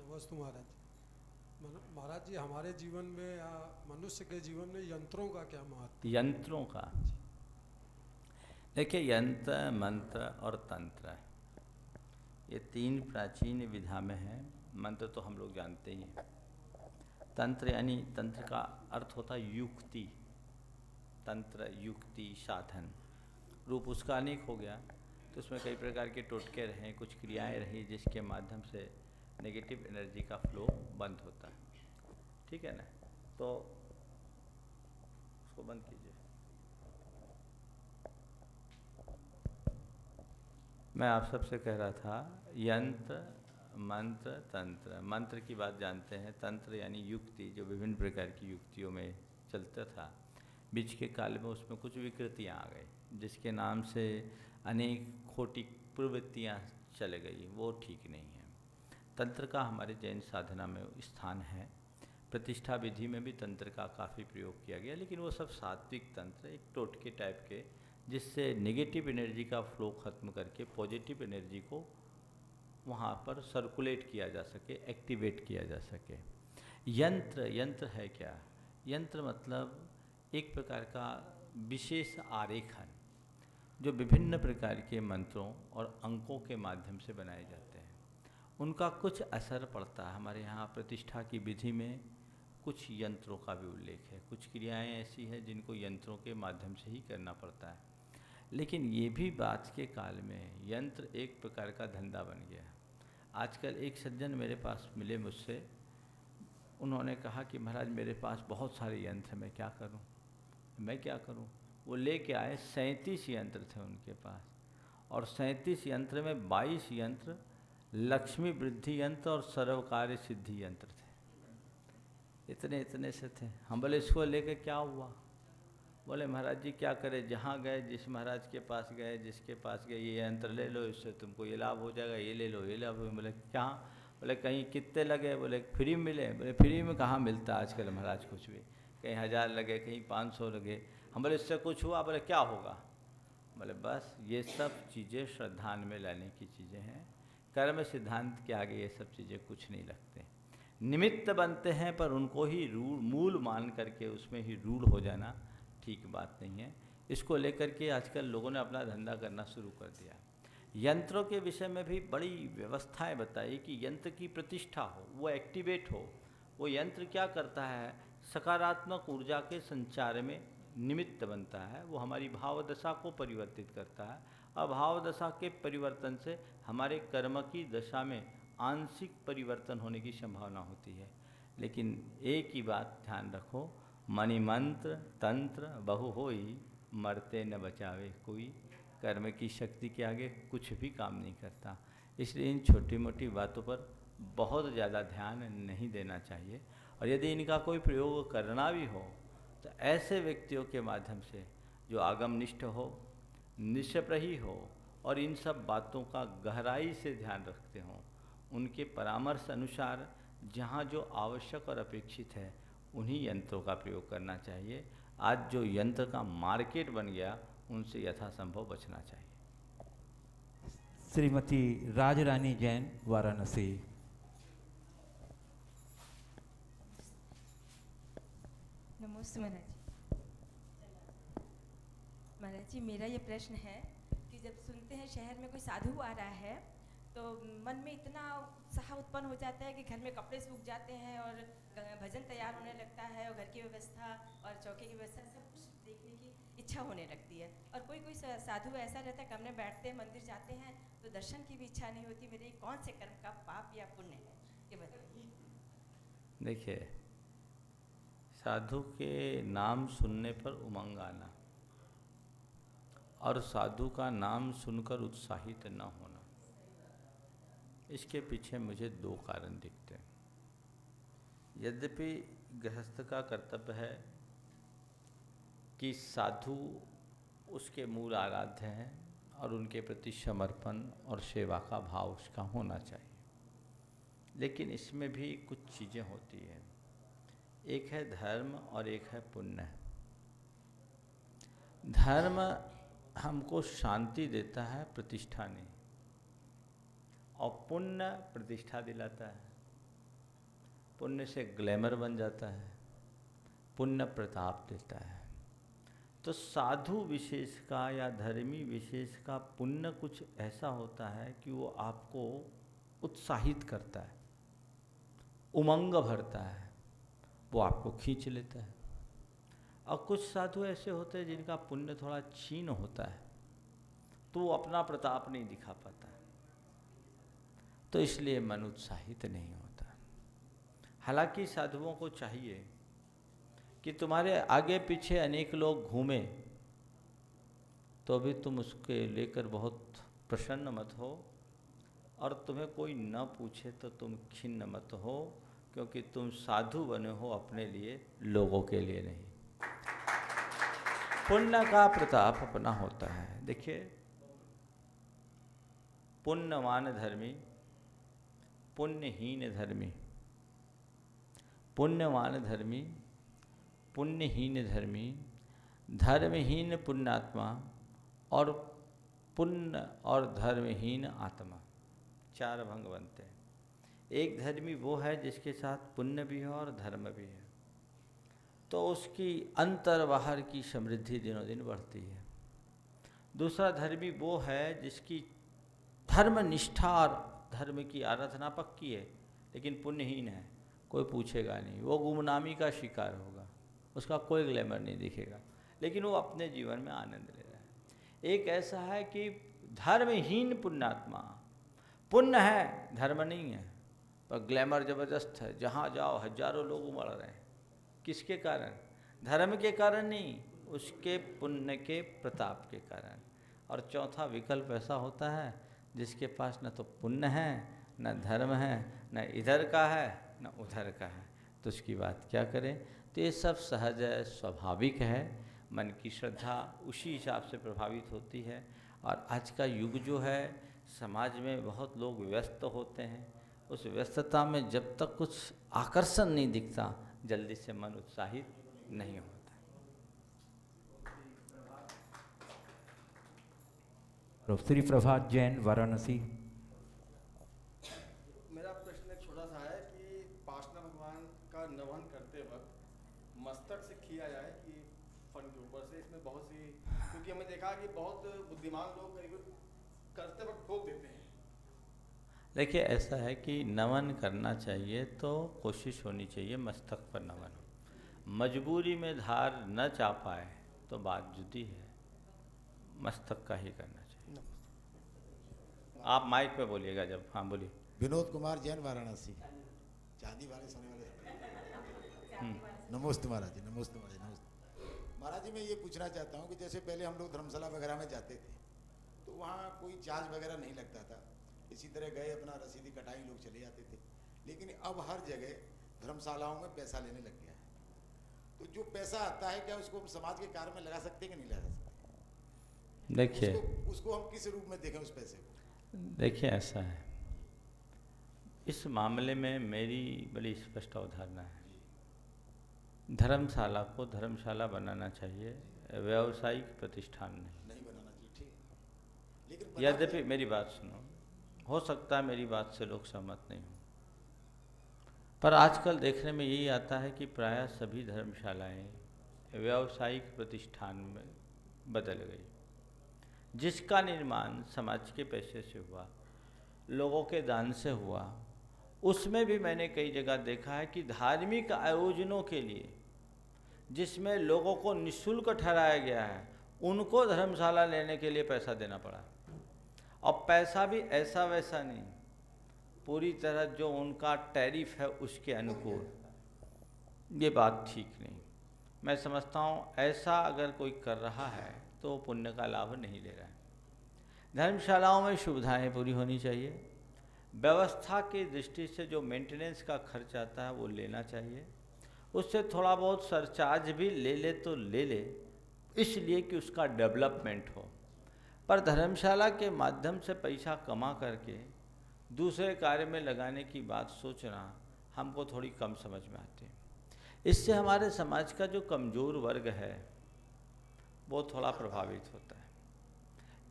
नमस्ते महाराज। महाराज जी, हमारे जीवन में या मनुष्य के जीवन में यंत्रों का क्या महत्व? यंत्रों का, देखिए, यंत्र, मंत्र और तंत्र, ये 3 प्राचीन विधा में हैं। मंत्र तो हम लोग जानते ही हैं। तंत्र यानी तंत्र का अर्थ होता है युक्ति। तंत्र युक्ति साधन, रूप उसका अनेक हो गया, तो उसमें कई प्रकार के टोटके रहे, कुछ क्रियाएं रही जिसके माध्यम से नेगेटिव एनर्जी का फ्लो बंद होता है। ठीक है ना? तो उसको बंद कीजिए। मैं आप सबसे कह रहा था यंत्र, मंत्र, तंत्र। मंत्र की बात जानते हैं। तंत्र यानी युक्ति, जो विभिन्न प्रकार की युक्तियों में चलता था। बीच के काल में उसमें कुछ विकृतियाँ आ गई जिसके नाम से अनेक खोटी प्रवृत्तियाँ चले गई, वो ठीक नहीं है। तंत्र का हमारे जैन साधना में स्थान है। प्रतिष्ठा विधि में भी तंत्र का काफ़ी प्रयोग किया गया, लेकिन वो सब सात्विक तंत्र, एक टोटके टाइप के, जिससे नेगेटिव एनर्जी का फ्लो ख़त्म करके पॉजिटिव एनर्जी को वहाँ पर सर्कुलेट किया जा सके, एक्टिवेट किया जा सके। यंत्र है क्या? यंत्र मतलब एक प्रकार का विशेष आरेखन जो विभिन्न प्रकार के मंत्रों और अंकों के माध्यम से बनाए जाते हैं। उनका कुछ असर पड़ता है। हमारे यहाँ प्रतिष्ठा की विधि में कुछ यंत्रों का भी उल्लेख है। कुछ क्रियाएं ऐसी हैं जिनको यंत्रों के माध्यम से ही करना पड़ता है। लेकिन ये भी बात के काल में यंत्र एक प्रकार का धंधा बन गया। आजकल एक सज्जन मेरे पास मिले मुझसे, उन्होंने कहा कि महाराज मेरे पास बहुत सारे यंत्र, मैं क्या करूं? मैं क्या करूं? वो लेके आए, 37 यंत्र थे उनके पास, और 37 यंत्र में 22 यंत्र लक्ष्मी वृद्धि यंत्र और सर्वकार्य सिद्धि यंत्र थे। इतने से थे। हम बोले इसको लेके क्या हुआ? बोले महाराज जी क्या करें, जहाँ गए, जिस महाराज के पास गए, जिसके पास गए, ये यंत्र ले लो, इससे तुमको ये लाभ हो जाएगा, ये ले लो, ये लाभ। बोले क्या? बोले कहीं कितने लगे? बोले फ्री मिले। बोले फ्री में कहाँ मिलता आजकल महाराज कुछ भी, कहीं 1000 लगे, कहीं 500 लगे। हम बोले इससे कुछ हुआ? बोले क्या होगा? बोले बस ये सब चीज़ें श्रद्धान में लाने की चीज़ें हैं। कर्म सिद्धांत के आगे ये सब चीज़ें कुछ नहीं लगते। निमित्त बनते हैं, पर उनको ही मूल मान करके उसमें ही रूढ़ हो जाना ठीक बात नहीं है। इसको लेकर के आजकल लोगों ने अपना धंधा करना शुरू कर दिया। यंत्रों के विषय में भी बड़ी व्यवस्थाएं बताई कि यंत्र की प्रतिष्ठा हो, वो एक्टिवेट हो। वो यंत्र क्या करता है? सकारात्मक ऊर्जा के संचार में निमित्त बनता है। वो हमारी भाव दशा को परिवर्तित करता है, और भाव दशा के परिवर्तन से हमारे कर्म की दशा में आंशिक परिवर्तन होने की संभावना होती है। लेकिन एक ही बात ध्यान रखो, मणि मंत्र तंत्र बहु होई, मरते न बचावे कोई। कर्म की शक्ति के आगे कुछ भी काम नहीं करता। इसलिए इन छोटी मोटी बातों पर बहुत ज़्यादा ध्यान नहीं देना चाहिए। और यदि इनका कोई प्रयोग करना भी हो तो ऐसे व्यक्तियों के माध्यम से जो आगमनिष्ठ हो, निष्प्रही हो और इन सब बातों का गहराई से ध्यान रखते हों। उनके परामर्श अनुसार जहाँ जो आवश्यक और अपेक्षित है उन्हीं यंत्रों का प्रयोग करना चाहिए। आज जो यंत्र का मार्केट बन गया उनसे यथासंभव बचना चाहिए। श्रीमती राजरानी जैन, वाराणसी। नमस्ते महाराज जी। महाराज जी, मेरा ये प्रश्न है कि जब सुनते हैं शहर में कोई साधु आ रहा है तो मन में इतना उत्साह उत्पन्न हो जाता है कि घर में कपड़े सूख जाते हैं और भजन तैयार होने लगता है और घर की व्यवस्था और चौके की व्यवस्था सब कुछ देखने की इच्छा होने लगती है। और कोई कोई साधु ऐसा रहता है, कमरे बैठते हैं, मंदिर जाते हैं तो दर्शन की भी इच्छा नहीं होती। मेरे कौन से कर्म का पाप या पुण्य है, ये बताइए। देखिए, साधु के नाम सुनने पर उमंग आना और साधु का नाम सुनकर उत्साहित न होना, इसके पीछे मुझे दो कारण दिखते हैं। यद्यपि गृहस्थ का कर्तव्य है कि साधु उसके मूल आराध्य हैं और उनके प्रति समर्पण और सेवा का भाव उसका होना चाहिए, लेकिन इसमें भी कुछ चीज़ें होती हैं। एक है धर्म और एक है पुण्य। धर्म हमको शांति देता है, प्रतिष्ठा नहीं, और पुण्य प्रतिष्ठा दिलाता है। पुण्य से ग्लैमर बन जाता है, पुण्य प्रताप देता है। तो साधु विशेष का या धर्मी विशेष का पुण्य कुछ ऐसा होता है कि वो आपको उत्साहित करता है, उमंग भरता है, वो आपको खींच लेता है। और कुछ साधु ऐसे होते हैं जिनका पुण्य थोड़ा क्षीण होता है, तो वो अपना प्रताप नहीं दिखा पाता, तो इसलिए मन उत्साहित नहीं होता। हालांकि साधुओं को चाहिए कि तुम्हारे आगे पीछे अनेक लोग घूमें तो भी तुम उसके लेकर बहुत प्रसन्न मत हो, और तुम्हें कोई न पूछे तो तुम खिन्न मत हो, क्योंकि तुम साधु बने हो अपने लिए, लोगों के लिए नहीं। पुण्य का प्रताप अपना होता है। देखिए, पुण्यवान धर्मी, पुण्यहीन धर्मी, पुण्यवान धर्मी, पुण्यहीन धर्मी, धर्महीन पुण्यात्मा और पुण्य और धर्महीन आत्मा, चार भंग बनते हैं। एक धर्मी वो है जिसके साथ पुण्य भी है और धर्म भी है, तो उसकी अंतर बाहर की समृद्धि दिनों दिन बढ़ती है। दूसरा धर्मी वो है जिसकी धर्म निष्ठा और धर्म की आराधना पक्की है, लेकिन पुण्यहीन है, कोई पूछेगा नहीं, वो गुमनामी का शिकार होगा, उसका कोई ग्लैमर नहीं दिखेगा, लेकिन वो अपने जीवन में आनंद ले रहा है। एक ऐसा है कि धर्महीन पुण्यात्मा, पुण्य है धर्म नहीं है, पर ग्लैमर जबरदस्त है, जहाँ जाओ हजारों लोग उमड़ रहे हैं। किसके कारण? धर्म के कारण नहीं, उसके पुण्य के प्रताप के कारण। और चौथा विकल्प ऐसा होता है जिसके पास न तो पुण्य है, न धर्म है, न इधर का है न उधर का है, तो उसकी बात क्या करें। तो ये सब सहज है, स्वाभाविक है, मन की श्रद्धा उसी हिसाब से प्रभावित होती है। और आज का युग जो है, समाज में बहुत लोग व्यस्त होते हैं, उस व्यस्तता में जब तक कुछ आकर्षण नहीं दिखता, जल्दी से मन उत्साहित नहीं होता। श्री प्रभात जैन, वाराणसी। मेरा प्रश्न एक छोटा सा है कि पासना भगवान का नमन करते वक्त मस्तक से किया जाए कि फन के ऊपर से, इसमें बहुत सी, क्योंकि हमने देखा कि बहुत बुद्धिमान लोग करीब करते वक्त ठोक देते हैं। देखिए, ऐसा है कि नमन करना चाहिए तो कोशिश होनी चाहिए मस्तक पर नमन हो। मजबूरी में धार न चा पाए तो बात जुदी है, मस्तक का ही करना चाहिए। आप माइक पे बोलिएगा जब। हाँ बोलिए। विनोद कुमार जैन, वाराणसी। चांदी वाले सोने वाले। नमस्ते महाराज जी, नमस्ते महाराज जी, नमस्ते महाराज जी। मैं ये पूछना चाहता हूँ कि जैसे पहले हम लोग धर्मशाला वगैरह में जाते थे तो वहाँ कोई चार्ज वगैरह नहीं लगता था, इसी तरह गए अपना रसीदी कटाई लोग चले जाते थे। लेकिन अब हर जगह धर्मशालाओं में पैसा लेने लग गया है, तो जो पैसा आता है क्या उसको हम समाज के कार्य में लगा सकते हैं कि नहीं लगा सकते? देखिए उसको हम किस रूप में देखें उस पैसे को? देखिए ऐसा है, इस मामले में मेरी बड़ी स्पष्ट अवधारणा है। धर्मशाला को धर्मशाला बनाना चाहिए, व्यावसायिक प्रतिष्ठान नहीं बनाना चाहिए, ठीक। लेकिन यद्यपि मेरी बात सुनो, हो सकता है मेरी बात से लोग सहमत नहीं हों, पर आजकल देखने में यही आता है कि प्रायः सभी धर्मशालाएं व्यावसायिक प्रतिष्ठान में बदल गई, जिसका निर्माण समाज के पैसे से हुआ, लोगों के दान से हुआ। उसमें भी मैंने कई जगह देखा है कि धार्मिक आयोजनों के लिए जिसमें लोगों को निःशुल्क ठहराया गया है, उनको धर्मशाला लेने के लिए पैसा देना पड़ा। और पैसा भी ऐसा वैसा नहीं, पूरी तरह जो उनका टैरिफ है उसके अनुकूल। ये बात ठीक नहीं। मैं समझता हूँ ऐसा अगर कोई कर रहा है तो पुण्य का लाभ नहीं ले रहा है। धर्मशालाओं में सुविधाएं पूरी होनी चाहिए, व्यवस्था की दृष्टि से जो मेंटेनेंस का खर्च आता है वो लेना चाहिए, उससे थोड़ा बहुत सरचार्ज भी ले तो ले ले, इसलिए कि उसका डेवलपमेंट हो। पर धर्मशाला के माध्यम से पैसा कमा करके दूसरे कार्य में लगाने की बात सोचना हमको थोड़ी कम समझ में आती है। इससे हमारे समाज का जो कमज़ोर वर्ग है वो थोड़ा प्रभावित होता है।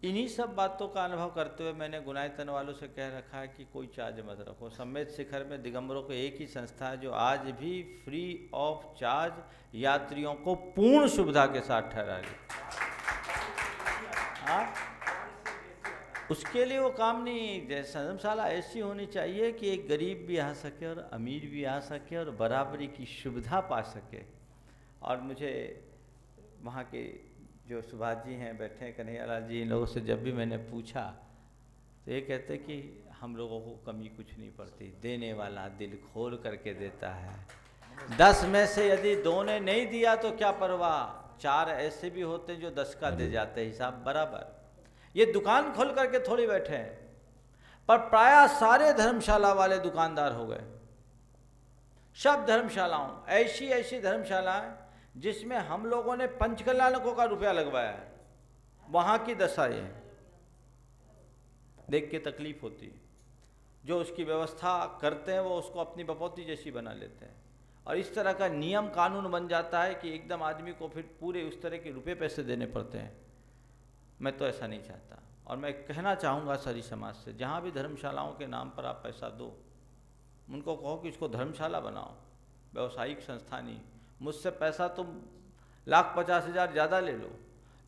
इन्हीं सब बातों का अनुभव करते हुए मैंने गुनायतन वालों से कह रखा है कि कोई चार्ज मत रखो। सम्मेद शिखर में दिगंबरों को एक ही संस्था है जो आज भी फ्री ऑफ चार्ज यात्रियों को पूर्ण सुविधा के साथ ठहरा रही। उसके लिए वो काम नहीं, धर्मशाला ऐसी होनी चाहिए कि एक गरीब भी आ सके और अमीर भी आ सके और बराबरी की सुविधा पा सके। और मुझे वहाँ के जो सुभाष जी हैं बैठे हैं, कन्हैयालाल जी, इन लोगों से जब भी मैंने पूछा तो ये कहते कि हम लोगों को कमी कुछ नहीं पड़ती, देने वाला दिल खोल करके देता है। 10 में से यदि 2 ने नहीं दिया तो क्या परवाह, 4 ऐसे भी होते हैं जो 10 का दे जाते हैं, हिसाब बराबर। ये दुकान खोल करके थोड़ी बैठे हैं, पर प्रायः सारे धर्मशाला वाले दुकानदार हो गए। सब धर्मशालाओं, ऐसी धर्मशालाएं जिसमें हम लोगों ने पंचकल्याणकों का रुपया लगवाया है, वहाँ की दशा ये देख के तकलीफ होती है। जो उसकी व्यवस्था करते हैं वो उसको अपनी बपौती जैसी बना लेते हैं, और इस तरह का नियम कानून बन जाता है कि एकदम आदमी को फिर पूरे उस तरह के रुपये पैसे देने पड़ते हैं। मैं तो ऐसा नहीं चाहता, और मैं कहना चाहूँगा सारी समाज से, जहाँ भी धर्मशालाओं के नाम पर आप पैसा दो, उनको कहो कि इसको धर्मशाला बनाओ, व्यावसायिक संस्था नहीं। मुझसे पैसा तुम 1,50,000 ज़्यादा ले लो,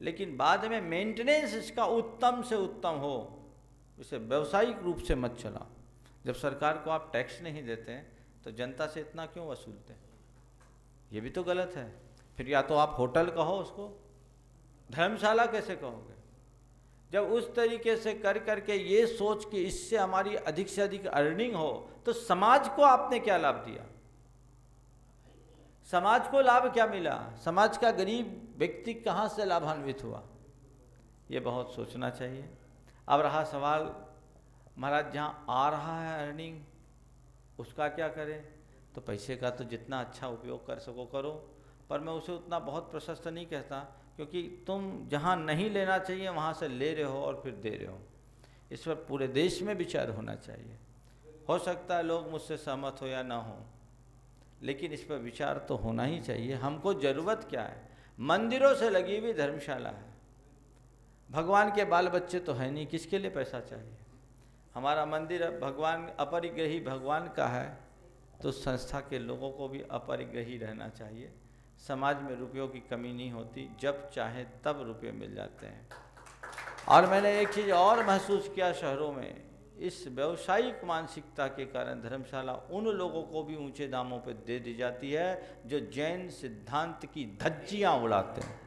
लेकिन बाद में मेंटेनेंस इसका उत्तम से उत्तम हो, इसे व्यावसायिक रूप से मत चलाओ। जब सरकार को आप टैक्स नहीं देते हैं तो जनता से इतना क्यों वसूलते हैं? ये भी तो गलत है। फिर या तो आप होटल कहो उसको, धर्मशाला कैसे कहोगे? जब उस तरीके से कर करके ये सोच कि इससे हमारी अधिक से अधिक अर्निंग हो, तो समाज को आपने क्या लाभ दिया? समाज को लाभ क्या मिला? समाज का गरीब व्यक्ति कहाँ से लाभान्वित हुआ? ये बहुत सोचना चाहिए। अब रहा सवाल, महाराज जहाँ आ रहा है अर्निंग, उसका क्या करें? तो पैसे का तो जितना अच्छा उपयोग कर सको करो, पर मैं उसे उतना बहुत प्रशस्त नहीं कहता, क्योंकि तुम जहाँ नहीं लेना चाहिए वहाँ से ले रहे हो और फिर दे रहे हो। इस पर पूरे देश में विचार होना चाहिए। हो सकता है लोग मुझसे सहमत हो या ना हो, लेकिन इस पर विचार तो होना ही चाहिए। हमको ज़रूरत क्या है? मंदिरों से लगी हुई धर्मशाला है, भगवान के बाल बच्चे तो है नहीं, किसके लिए पैसा चाहिए? हमारा मंदिर भगवान अपरिग्रही भगवान का है, तो संस्था के लोगों को भी अपरिग्रही रहना चाहिए। समाज में रुपयों की कमी नहीं होती, जब चाहे तब रुपये मिल जाते हैं। और मैंने एक चीज़ और महसूस किया शहरों में, इस व्यवसायिक मानसिकता के कारण धर्मशाला उन लोगों को भी ऊंचे दामों पर दे दी जाती है जो जैन सिद्धांत की धज्जियाँ उड़ाते हैं,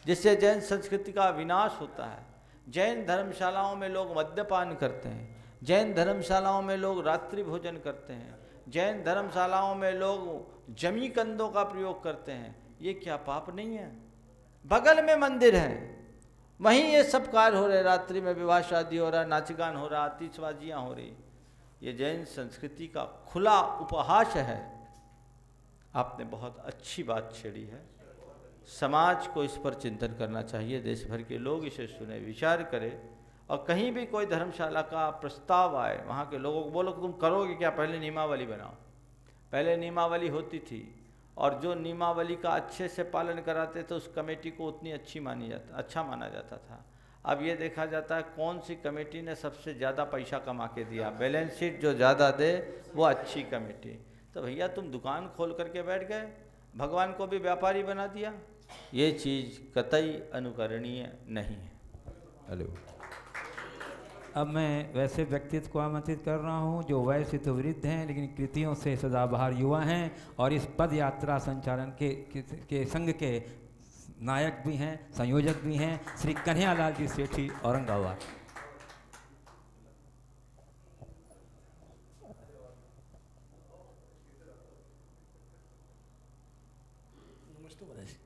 जिससे जैन संस्कृति का विनाश होता है। जैन धर्मशालाओं में लोग मद्यपान करते हैं, जैन धर्मशालाओं में लोग रात्रि भोजन करते हैं, जैन धर्मशालाओं में लोग जमी कंदों का प्रयोग करते हैं। ये क्या पाप नहीं है? बगल में मंदिर है, वहीं ये सब कार्य हो रहे, रात्रि में विवाह शादी हो रहा, नाच गान हो रहा, आतिशबाजियाँ हो रही। ये जैन संस्कृति का खुला उपहास है। आपने बहुत अच्छी बात छेड़ी है। समाज को इस पर चिंतन करना चाहिए, देश भर के लोग इसे सुने, विचार करें। और कहीं भी कोई धर्मशाला का प्रस्ताव आए, वहाँ के लोगों को बोलो कि तुम करोगे क्या, पहले नियमावली बनाओ। पहले नियमावली होती थी, और जो नियमावली का अच्छे से पालन कराते थे उस कमेटी को उतनी अच्छा माना जाता था। अब ये देखा जाता है कौन सी कमेटी ने सबसे ज़्यादा पैसा कमा के दिया, बैलेंस शीट जो ज़्यादा दे वो अच्छी कमेटी। तो भैया तुम दुकान खोल करके बैठ गए, भगवान को भी व्यापारी बना दिया। ये चीज़ कतई अनुकरणीय नहीं है। हेलो, अब मैं वैसे व्यक्तित्व को आमंत्रित कर रहा हूं जो वैसे तो वृद्ध हैं लेकिन कृतियों से सदाबहार युवा हैं और इस पद यात्रा संचालन के संघ के नायक भी हैं, संयोजक भी हैं, श्री कन्हैयालाल जी सेठी, औरंगाबाद। नमस्ते महाराज।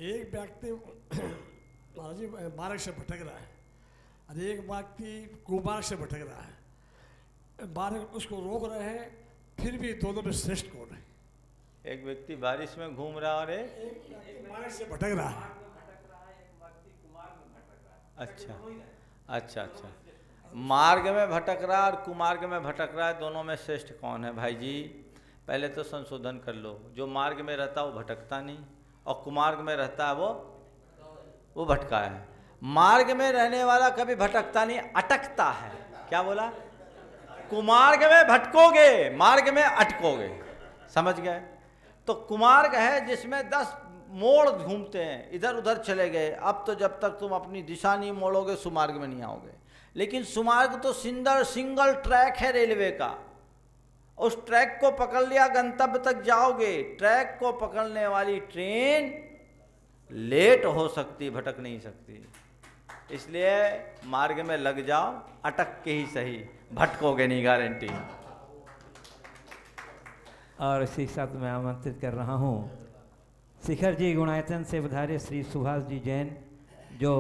एक व्यक्ति महाराज जी मार्ग से भटक रहा है और एक व्यक्ति कुमार्ग से भटक रहा है। मार्ग उसको रोक रहे हैं, फिर भी दोनों में श्रेष्ठ कौन है? एक व्यक्ति बारिश में घूम रहा और एक मार्ग से भटक रहा है। अच्छा अच्छा अच्छा, मार्ग में भटक रहा और कुमार्ग में भटक रहा है, दोनों में श्रेष्ठ कौन है? भाई जी पहले तो संशोधन कर लो। जो मार्ग में रहता है वो भटकता नहीं, और कुमार्ग में रहता है वो भटका है। मार्ग में रहने वाला कभी भटकता नहीं, अटकता है। क्या बोला? कुमार्ग में भटकोगे, मार्ग में अटकोगे। समझ गए? तो कुमार्ग है जिसमें 10 मोड़ घूमते हैं, इधर उधर चले गए। अब तो जब तक तुम अपनी दिशा नहीं मोड़ोगे सुमार्ग में नहीं आओगे। लेकिन सुमार्ग तो सिंगल ट्रैक है रेलवे का, उस ट्रैक को पकड़ लिया गंतव्य तक जाओगे। ट्रैक को पकड़ने वाली ट्रेन लेट हो सकती, भटक नहीं सकती। इसलिए मार्ग में लग जाओ, अटक के ही सही, भटकोगे नहीं, गारंटी। और इसी के साथ मैं आमंत्रित कर रहा हूँ शिखर जी गुणायतन से पधारे श्री सुभाष जी जैन, जो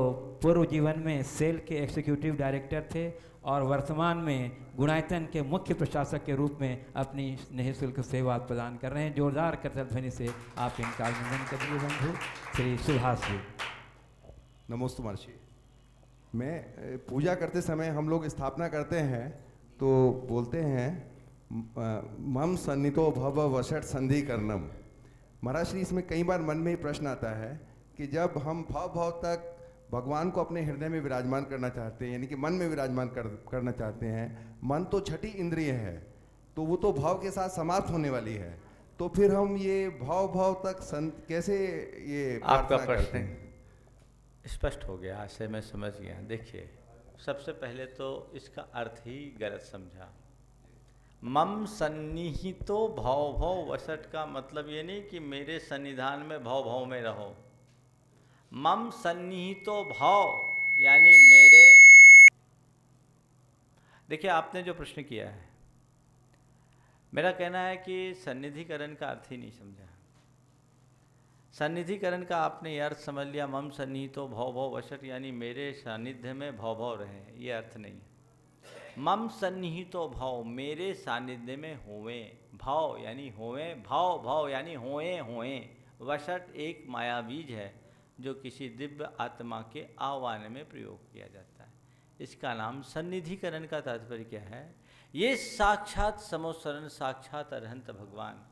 पूर्व जीवन में सेल के एग्जीक्यूटिव डायरेक्टर थे और वर्तमान में गुणायतन के मुख्य प्रशासक के रूप में अपनी निःशुल्क सेवा प्रदान कर रहे हैं। जोरदार करतल ध्वनि से आप इनका अभिनंदन करिए बंधु श्री सुभाष जी। नमोस्तु महर्षि। मैं पूजा करते समय हम लोग स्थापना करते हैं तो बोलते हैं मम सन्नितो भव वषट संधि कर्णम। महाराज श्री, इसमें कई बार मन में ही प्रश्न आता है कि जब हम भाव तक भगवान को अपने हृदय में विराजमान करना चाहते हैं, यानी कि मन में विराजमान करना चाहते हैं, मन तो छठी इंद्रिय है, तो वो तो भाव के साथ समाप्त होने वाली है, तो फिर हम ये भाव तक कैसे ये आपका प्रश्न स्पष्ट हो गया, से मैं समझ गया। देखिए, सबसे पहले तो इसका अर्थ ही गलत समझा। मम सन्निहितो भाव वसट का मतलब ये नहीं कि मेरे सन्निधान में भाव में रहो। मम सन्निहितो भाव यानी मेरे, देखिए आपने जो प्रश्न किया है, मेरा कहना है कि सन्निधिकरण का अर्थ ही नहीं समझा। सन्निधिकरण का आपने ये अर्थ समझ लिया, मम सन्निहितो भाव वशट यानी मेरे सानिध्य में भाव रहे, ये अर्थ नहीं है। मम सन्निहितो भाव, मेरे सानिध्य में होवे, भाव यानी होवे, भाव यानी होए। वशट एक माया बीज है जो किसी दिव्य आत्मा के आह्वान में प्रयोग किया जाता है। इसका नाम सन्निधिकरण का तात्पर्य क्या है? ये साक्षात समोसरण, साक्षात अरहंत भगवान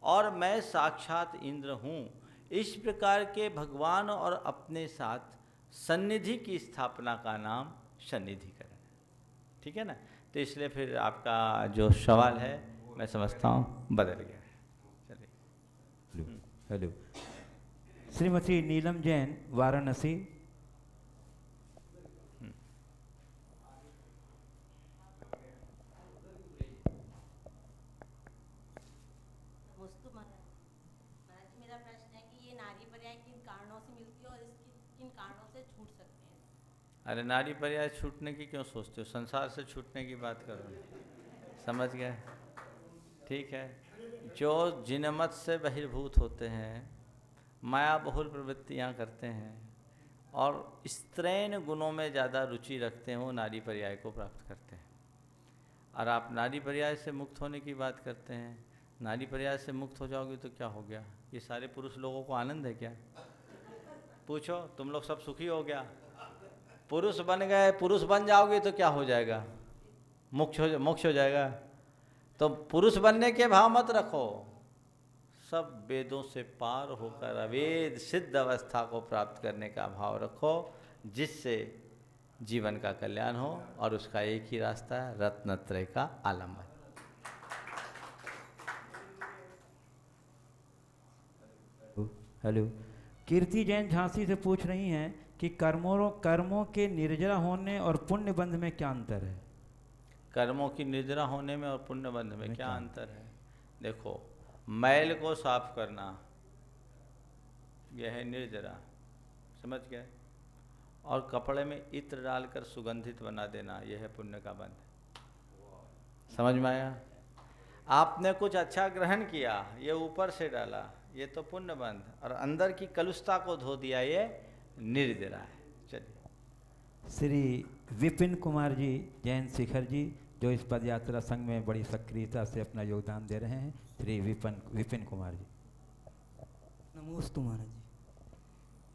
और मैं साक्षात इंद्र हूँ, इस प्रकार के भगवान और अपने साथ सन्निधि की स्थापना का नाम सन्निधिकरण है। ठीक है ना? तो इसलिए फिर आपका जो सवाल है मैं समझता हूँ बदल गया है। चलिए। हेलो, श्रीमती नीलम जैन, वाराणसी। मेरा प्रश्न है कि ये नारी पर्याय किन कारणों से मिलती है और किन कारणों से छूट सकते हैं? अरे नारी पर्याय छूटने की क्यों सोचते हो, संसार से छूटने की बात करो, समझ गए? ठीक है। जो जिनमत से बहिर्भूत होते हैं, माया बहुल प्रवृत्तियाँ करते हैं और स्त्रैण गुणों में ज़्यादा रुचि रखते हैं, वो नारी पर्याय को प्राप्त करते हैं। और आप नारी पर्याय से मुक्त होने की बात करते हैं। नारी पर्याय से मुक्त हो जाओगे तो क्या हो गया? ये सारे पुरुष लोगों को आनंद है क्या? पूछो, तुम लोग सब सुखी हो गया? पुरुष बन गए, पुरुष बन जाओगे तो क्या हो जाएगा? मोक्ष हो जाएगा। तो पुरुष बनने के भाव मत रखो, सब वेदों से पार होकर अवेद सिद्ध अवस्था को प्राप्त करने का भाव रखो, जिससे जीवन का कल्याण हो। और उसका एक ही रास्ता है, रत्नत्रय का आलम्बन। हेलो, कीर्ति जैन झांसी से पूछ रही हैं कि कर्मों के निर्जरा होने और पुण्य बंध में क्या अंतर है? कर्मों की निर्जरा होने में और पुण्य बंध में क्या अंतर है? देखो, मैल को साफ करना यह है निर्जरा, समझ गए? और कपड़े में इत्र डालकर सुगंधित बना देना यह है पुण्य का बंध। समझ में आया? आपने कुछ अच्छा ग्रहण किया, ये ऊपर से डाला, ये तो पुण्य बंध, और अंदर की कलुषता को धो दिया, ये निर्जरा है। चलिए। श्री विपिन कुमार जी, जैन शिखर जी, जो इस पद यात्रा संघ में बड़ी सक्रियता से अपना योगदान दे रहे हैं, श्री विपिन कुमार जी। नमोस्तु महाराज जी।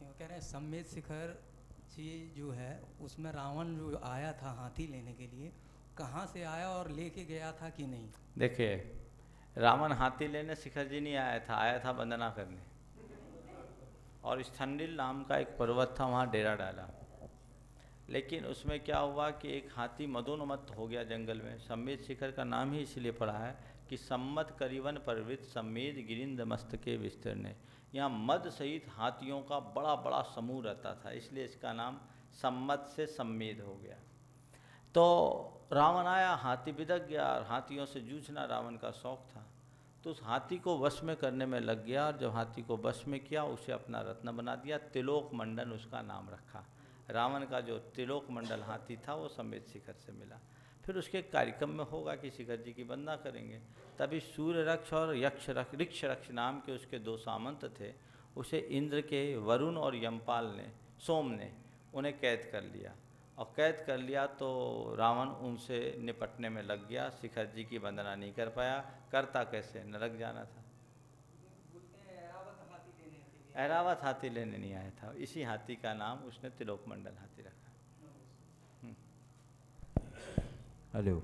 ये कह रहे हैं सम्मेद शिखर जी जो है उसमें रावण जो आया था हाथी लेने के लिए, कहाँ से आया और लेके गया था कि नहीं? देखिए, रावण हाथी लेने शिखर जी नहीं आया था वंदना करने। और स्थंडिल नाम का एक पर्वत था, वहाँ डेरा डाला। लेकिन उसमें क्या हुआ कि एक हाथी मदोन्मत्त हो गया जंगल में। सम्मेद शिखर का नाम ही इसलिए पड़ा है कि सम्मत करीवन पर्वत सम्मेद गिरिंद मस्तके विस्तीर्ण। यहाँ मद सहित हाथियों का बड़ा बड़ा समूह रहता था, इसलिए इसका नाम सम्मत से सम्मेद हो गया। तो रावण आया, हाथी बिदक गया, और हाथियों से जूझना रावण का शौक था। तो उस हाथी को वश में करने में लग गया, और जब हाथी को वश में किया, उसे अपना रत्न बना दिया। त्रिलोक मंडल उसका नाम रखा। रावण का जो त्रिलोक मंडल हाथी था वो सम्मेद शिखर से मिला। फिर उसके कार्यक्रम में होगा कि शिखर जी की वंदना करेंगे। तभी सूर्य रक्ष और ऋक्ष रक्ष नाम के उसके दो सामंत थे, उसे इंद्र के वरुण और यमपाल ने, सोम ने उन्हें कैद कर लिया। और कैद कर लिया तो रावण उनसे निपटने में लग गया। शिखर जी की वंदना नहीं कर पाया। करता कैसे? नरक जाना था। ऐरावत हाथी लेने नहीं आया था। इसी हाथी का नाम उसने त्रिलोक मंडल हाथी रखा। हेलो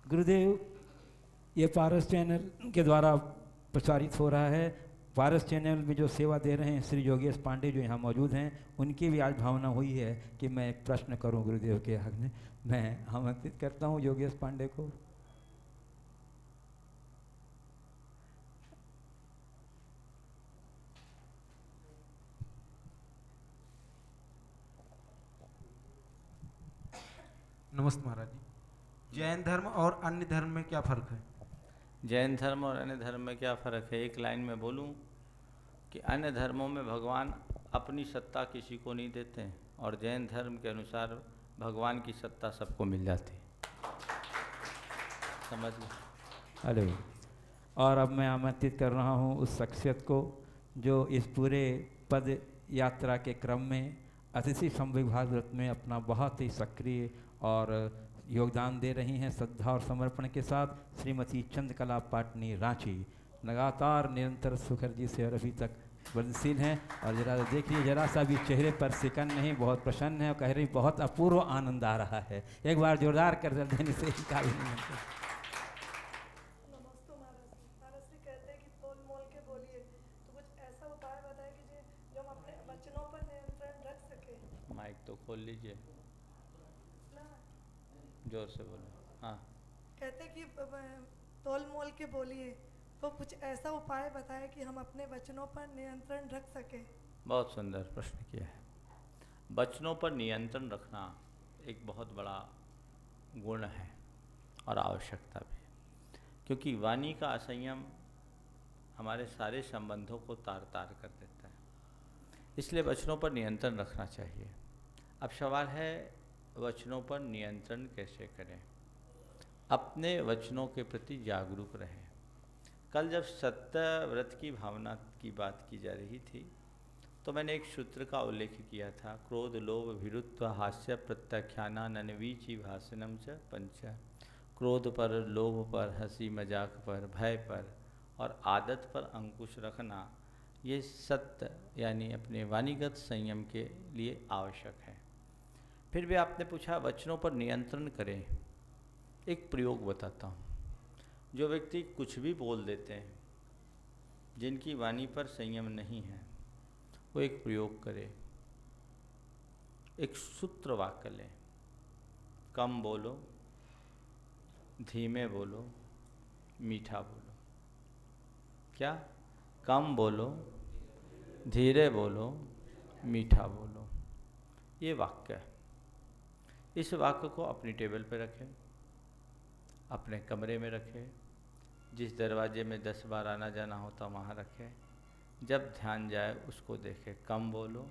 गुरुदेव, ये पारस चैनल के द्वारा प्रसारित हो रहा है। पारस चैनल में जो सेवा दे रहे हैं श्री योगेश पांडे जो यहाँ मौजूद हैं, उनकी भी आज भावना हुई है कि मैं प्रश्न करूं गुरुदेव के हक में। मैं आमंत्रित करता हूं योगेश पांडे को। नमस्ते महाराज जी। जैन धर्म और अन्य धर्म में क्या फ़र्क है? जैन धर्म और अन्य धर्म में क्या फ़र्क है? एक लाइन में बोलूं कि अन्य धर्मों में भगवान अपनी सत्ता किसी को नहीं देते हैं, और जैन धर्म के अनुसार भगवान की सत्ता सबको मिल जाती है। समझ गए? हेलो, और अब मैं आमंत्रित कर रहा हूं उस शख्सियत को जो इस पूरे पद यात्रा के क्रम में अतिथि संविभाग व्रत में अपना बहुत ही सक्रिय और योगदान दे रही हैं श्रद्धा और समर्पण के साथ, श्रीमती चंद्रकला पाटनी रांची। लगातार निरंतर सुखर जी से और अभी तक वरदशील हैं। और जरा देखिए, जरा सा भी चेहरे पर सिकन नहीं, बहुत प्रसन्न है और कह रही बहुत अपूर्व आनंद आ रहा है। एक बार जोरदार कर देने से ही काबिल नहीं बनता। नमस्ते महाराज जी कहते हैं कि तोल मोल के बोलिए, तो कुछ ऐसा उपाय बताए कि जो हम अपने वचनों पर नियंत्रण रख सके। माइक तो खोल लीजिए, जोर से बोलो। हाँ, कहते कि तोल मोल के बोलिए, तो कुछ ऐसा उपाय बताए कि हम अपने वचनों पर नियंत्रण रख सके। बहुत सुंदर प्रश्न किया है। वचनों पर नियंत्रण रखना एक बहुत बड़ा गुण है और आवश्यकता भी, क्योंकि वाणी का असंयम हमारे सारे संबंधों को तार तार कर देता है। इसलिए वचनों पर नियंत्रण रखना चाहिए। अब सवाल है वचनों पर नियंत्रण कैसे करें, अपने वचनों के प्रति जागरूक रहें। कल जब सत्य व्रत की भावना की बात की जा रही थी तो मैंने एक सूत्र का उल्लेख किया था, क्रोध लोभ भीरुत्व हास्य प्रत्याख्याना ननवीची भाषणम च पंच। क्रोध पर, लोभ पर, हंसी मजाक पर, भय पर और आदत पर अंकुश रखना, ये सत्य यानी अपने वाणीगत संयम के लिए आवश्यक है। फिर भी आपने पूछा वचनों पर नियंत्रण करें, एक प्रयोग बताता हूँ। जो व्यक्ति कुछ भी बोल देते हैं, जिनकी वाणी पर संयम नहीं है, वो एक प्रयोग करे, एक सूत्र वाक्य लें, कम बोलो, धीमे बोलो, मीठा बोलो। क्या? कम बोलो, धीरे बोलो, मीठा बोलो। ये वाक्य है। इस वाक्य को अपनी टेबल पे रखें, अपने कमरे में रखें, जिस दरवाजे में 10 बार आना जाना होता वहाँ रखें। जब ध्यान जाए उसको देखें। कम बोलो,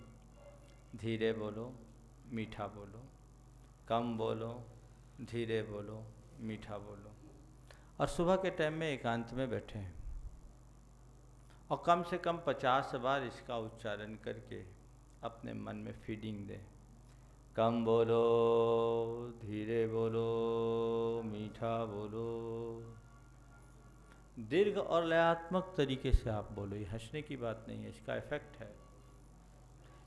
धीरे बोलो, मीठा बोलो, कम बोलो, धीरे बोलो, मीठा बोलो। और सुबह के टाइम में एकांत में बैठें और कम से कम 50 बार इसका उच्चारण करके अपने मन में फीडिंग दें। कम बोलो, धीरे बोलो, मीठा बोलो। दीर्घ और लयात्मक तरीके से आप बोलो, ये हंसने की बात नहीं है, इसका इफेक्ट है।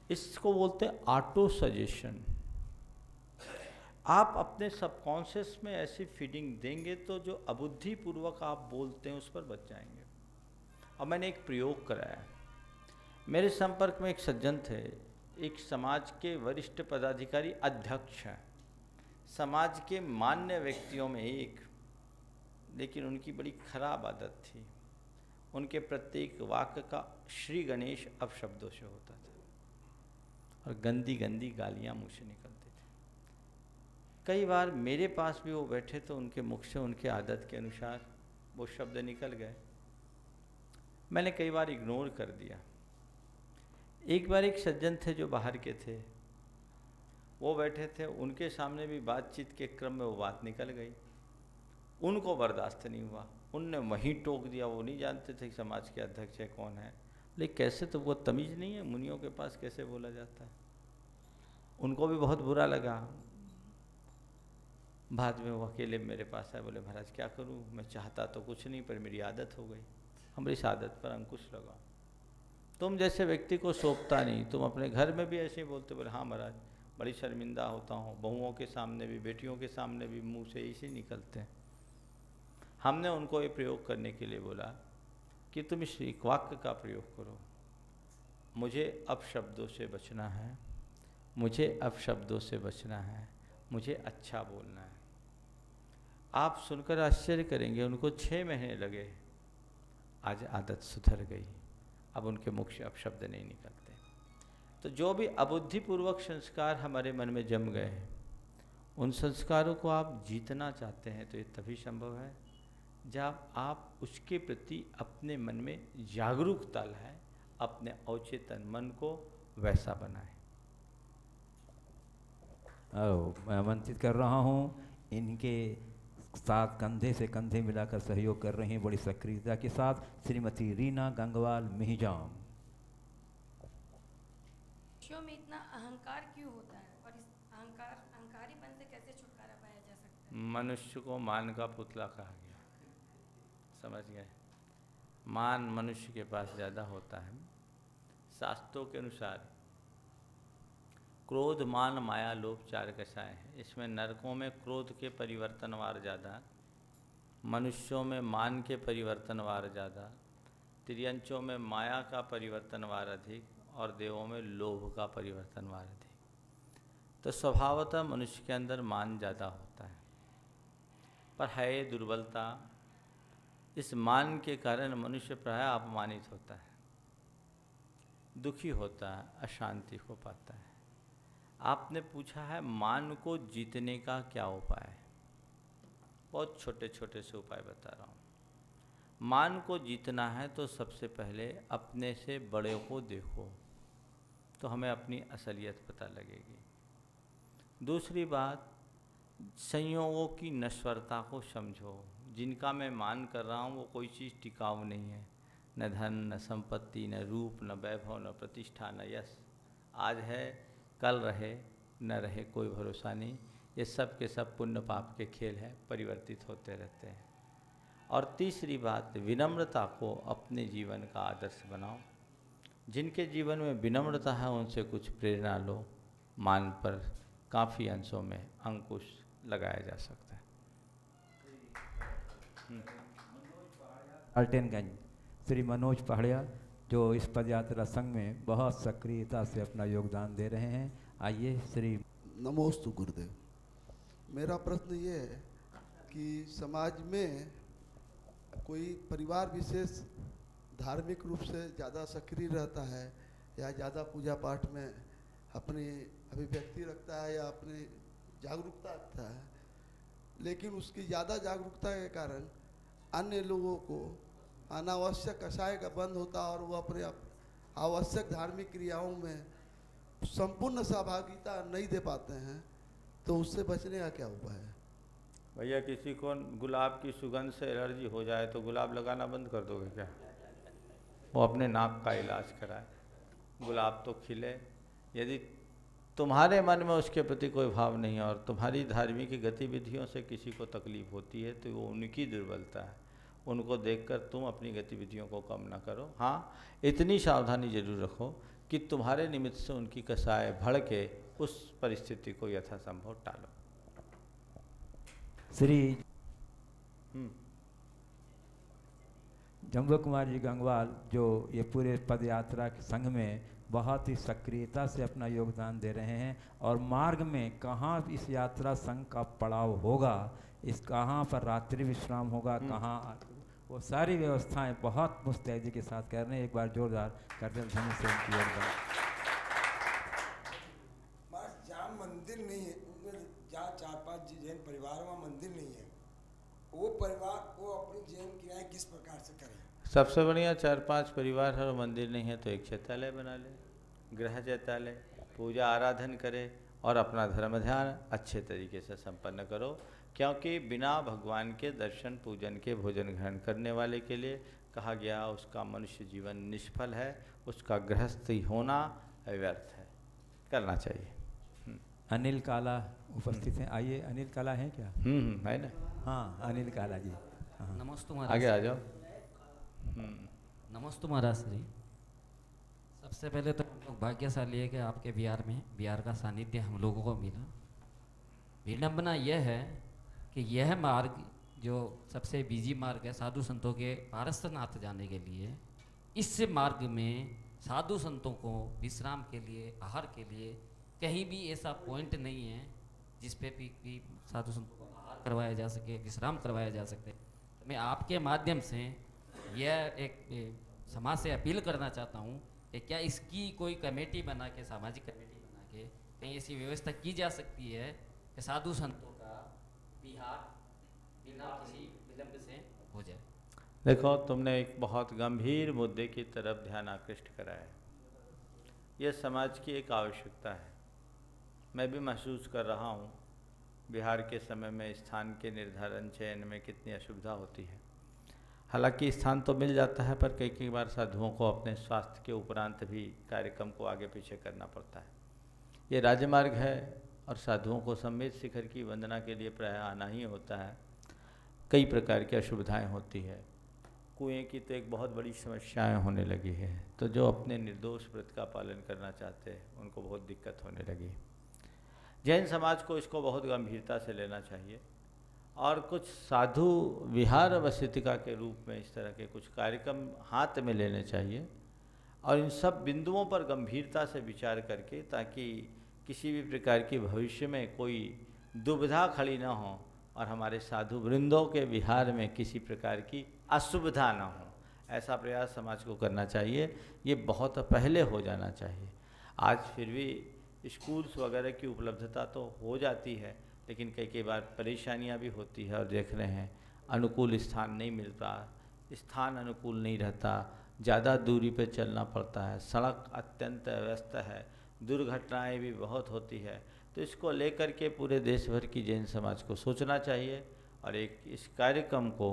इसको बोलते हैं ऑटो सजेशन। आप अपने सबकॉन्शियस में ऐसी फीडिंग देंगे तो जो अबुद्धिपूर्वक आप बोलते हैं उस पर बच जाएंगे। और मैंने एक प्रयोग कराया। मेरे संपर्क में एक सज्जन थे, एक समाज के वरिष्ठ पदाधिकारी अध्यक्ष हैं, समाज के मान्य व्यक्तियों में एक, लेकिन उनकी बड़ी खराब आदत थी। उनके प्रत्येक वाक्य का श्री गणेश अपशब्दों से होता था और गंदी गंदी गालियाँ मुँह से निकलती थी। कई बार मेरे पास भी वो बैठे तो उनके मुख से उनके आदत के अनुसार वो शब्द निकल गए। मैंने कई बार इग्नोर कर दिया। एक बार एक सज्जन थे जो बाहर के थे, वो बैठे थे, उनके सामने भी बातचीत के क्रम में वो बात निकल गई। उनको बर्दाश्त नहीं हुआ, उनने वहीं टोक दिया। वो नहीं जानते थे कि समाज के अध्यक्ष है कौन है, लेकिन कैसे, तो वो तमीज़ नहीं है, मुनियों के पास कैसे बोला जाता है। उनको भी बहुत बुरा लगा। बाद में वो अकेले मेरे पास आए, बोले महाराज क्या करूं, मैं चाहता तो कुछ नहीं पर मेरी आदत हो गई। हमारी इस आदत पर अंकुश लगा। तुम जैसे व्यक्ति को सौंपता नहीं, तुम अपने घर में भी ऐसे ही बोलते। बोले हाँ महाराज, बड़ी शर्मिंदा होता हूँ, बहुओं के सामने भी, बेटियों के सामने भी मुँह से इसी निकलते हैं। हमने उनको ये प्रयोग करने के लिए बोला कि तुम इस एक वाक्य का प्रयोग करो, मुझे अपशब्दों से बचना है, मुझे अपशब्दों से बचना है, मुझे अच्छा बोलना है। आप सुनकर आश्चर्य करेंगे, उनको 6 महीने लगे, आज आदत सुधर गई, अब उनके मुख से अपशब्द नहीं निकलते। तो जो भी अबुद्धिपूर्वक संस्कार हमारे मन में जम गए हैं, उन संस्कारों को आप जीतना चाहते हैं तो ये तभी संभव है जब आप उसके प्रति अपने मन में जागरूकता लाएं, अपने अवचेतन मन को वैसा बनाएं। मैं आमंत्रित कर रहा हूँ, इनके साथ कंधे से कंधे मिलाकर सहयोग कर रही हैं बड़ी सक्रियता के साथ श्रीमती रीना गंगवाल मिहिजाम। मनुष्यों में इतना अहंकार क्यों होता है और इस अहंकारीपन से कैसे छुटकारा पाया जा सकता है? मनुष्य को मान का पुतला कहा गया, समझ गए। मान मनुष्य के पास ज़्यादा होता है। शास्त्रों के अनुसार क्रोध मान माया लोभ 4 कषाय हैं। इसमें नरकों में क्रोध के परिवर्तनवार ज़्यादा, मनुष्यों में मान के परिवर्तनवार ज़्यादा, तिर्यंचों में माया का परिवर्तनवार अधिक और देवों में लोभ का परिवर्तनवार अधिक। तो स्वभावतः मनुष्य के अंदर मान ज़्यादा होता है, पर है दुर्बलता। इस मान के कारण मनुष्य प्रायः अपमानित होता है, दुखी होता है, अशांति को पाता है। आपने पूछा है मान को जीतने का क्या उपाय है। बहुत छोटे छोटे से उपाय बता रहा हूँ। मान को जीतना है तो सबसे पहले अपने से बड़े को देखो, तो हमें अपनी असलियत पता लगेगी। दूसरी बात, संयोगों की नश्वरता को समझो। जिनका मैं मान कर रहा हूँ वो कोई चीज़ टिकाऊ नहीं है, न धन, न संपत्ति, न रूप, न वैभव, न प्रतिष्ठा, न यश। आज है, कल रहे, न रहे, कोई भरोसा नहीं। ये सब के सब पुण्य पाप के खेल हैं, परिवर्तित होते रहते हैं। और तीसरी बात, विनम्रता को अपने जीवन का आदर्श बनाओ। जिनके जीवन में विनम्रता है उनसे कुछ प्रेरणा लो। मान पर काफ़ी अंशों में अंकुश लगाया जा सकता है। अल्टेनगंज श्री मनोज पहाड़िया जो इस पदयात्रा संघ में बहुत सक्रियता से अपना योगदान दे रहे हैं। आइए श्री। नमोस्तु गुरुदेव। मेरा प्रश्न ये है कि समाज में कोई परिवार विशेष धार्मिक रूप से ज़्यादा सक्रिय रहता है या ज़्यादा पूजा पाठ में अपनी अभिव्यक्ति रखता है या अपनी जागरूकता रखता है, लेकिन उसकी ज़्यादा जागरूकता के कारण अन्य लोगों को अनावश्यक कषाय का बंद होता और वो अपने आवश्यक धार्मिक क्रियाओं में संपूर्ण सहभागिता नहीं दे पाते हैं, तो उससे बचने का क्या उपाय है? भैया, किसी को गुलाब की सुगंध से एलर्जी हो जाए तो गुलाब लगाना बंद कर दोगे क्या? वो अपने नाक का इलाज कराए, गुलाब तो खिले। यदि तुम्हारे मन में उसके प्रति कोई भाव नहीं है और तुम्हारी धार्मिक गतिविधियों से किसी को तकलीफ होती है तो वो उनकी दुर्बलता है। उनको देखकर तुम अपनी गतिविधियों को कम ना करो। हाँ, इतनी सावधानी जरूर रखो कि तुम्हारे निमित्त से उनकी कसाय भड़ के उस परिस्थिति को यथासंभव टालो। श्री जम्बू कुमार जी गंगवाल जो ये पूरे पद यात्रा के संघ में बहुत ही सक्रियता से अपना योगदान दे रहे हैं और मार्ग में कहाँ इस यात्रा संघ का पड़ाव होगा, इस कहाँ पर रात्रि विश्राम होगा, कहाँ, वो सारी व्यवस्थाएं बहुत मुस्तैदी के साथ कर रहे हैं। एक बार जोरदार करते हैं धन्य से उनकी योगदान। जहाँ मंदिर नहीं है, जहाँ 4-5 जैन परिवार वहाँ मंदिर नहीं है, वो परिवार वो अपनी जैन क्रियाएं किस प्रकार से करें? सबसे बढ़िया 4-5 परिवार है और मंदिर नहीं है तो एक चैत्यालय बना ले, गृह चैत्यालय, पूजा आराधन करे और अपना धर्म ध्यान अच्छे तरीके से संपन्न करो। क्योंकि बिना भगवान के दर्शन पूजन के भोजन ग्रहण करने वाले के लिए कहा गया उसका मनुष्य जीवन निष्फल है, उसका गृहस्थी होना व्यर्थ है, करना चाहिए। अनिल काला उपस्थित हैं, आइए। अनिल काला हैं क्या? है ना? हाँ, अनिल काला जी। हाँ। नमस्ते महाराज। आगे आ जाओ। नमस्ते महाराज श्री। सबसे पहले तो हम लोग भाग्यशाली है कि आपके बिहार का सानिध्य हम लोगों को मिला। विडंबना यह है कि यह मार्ग जो सबसे बिजी मार्ग है साधु संतों के पारसनाथ जाने के लिए, इस मार्ग में साधु संतों को विश्राम के लिए, आहार के लिए कहीं भी ऐसा पॉइंट नहीं है जिस पे भी साधु संतों को आहार करवाया जा सके, विश्राम करवाया जा सके। तो मैं आपके माध्यम से यह एक समाज से अपील करना चाहता हूँ कि क्या इसकी कोई कमेटी बना के, सामाजिक कमेटी बना के कहीं ऐसी व्यवस्था की जा सकती है कि साधु संतों का विहार बिना किसी विलंब से हो जाए। देखो, तुमने एक बहुत गंभीर मुद्दे की तरफ ध्यान आकृष्ट कराया है। यह समाज की एक आवश्यकता है। मैं भी महसूस कर रहा हूँ बिहार के समय में स्थान के निर्धारण चयन में कितनी असुविधा होती है। हालांकि स्थान तो मिल जाता है पर कई बार साधुओं को अपने स्वास्थ्य के उपरांत भी कार्यक्रम को आगे पीछे करना पड़ता है। ये राजमार्ग है और साधुओं को सम्मेद शिखर की वंदना के लिए प्रायः आना ही होता है। कई प्रकार की असुविधाएं होती है। कुएं की तो एक बहुत बड़ी समस्याएं होने लगी है, तो जो अपने निर्दोष व्रत का पालन करना चाहते हैं उनको बहुत दिक्कत होने लगी। जैन समाज को इसको बहुत गंभीरता से लेना चाहिए और कुछ साधु विहार अवस्थितिका के रूप में इस तरह के कुछ कार्यक्रम हाथ में लेने चाहिए और इन सब बिंदुओं पर गंभीरता से विचार करके, ताकि किसी भी प्रकार की भविष्य में कोई दुविधा खड़ी ना हो और हमारे साधु वृंदों के विहार में किसी प्रकार की असुविधा ना हो, ऐसा प्रयास समाज को करना चाहिए। ये बहुत पहले हो जाना चाहिए। आज फिर भी स्कूल्स वगैरह की उपलब्धता तो हो जाती है, लेकिन कई बार परेशानियां भी होती है और देख रहे हैं अनुकूल स्थान नहीं मिलता, स्थान अनुकूल नहीं रहता, ज़्यादा दूरी पे चलना पड़ता है, सड़क अत्यंत व्यस्त है, दुर्घटनाएं भी बहुत होती है। तो इसको लेकर के पूरे देश भर की जैन समाज को सोचना चाहिए और एक इस कार्यक्रम को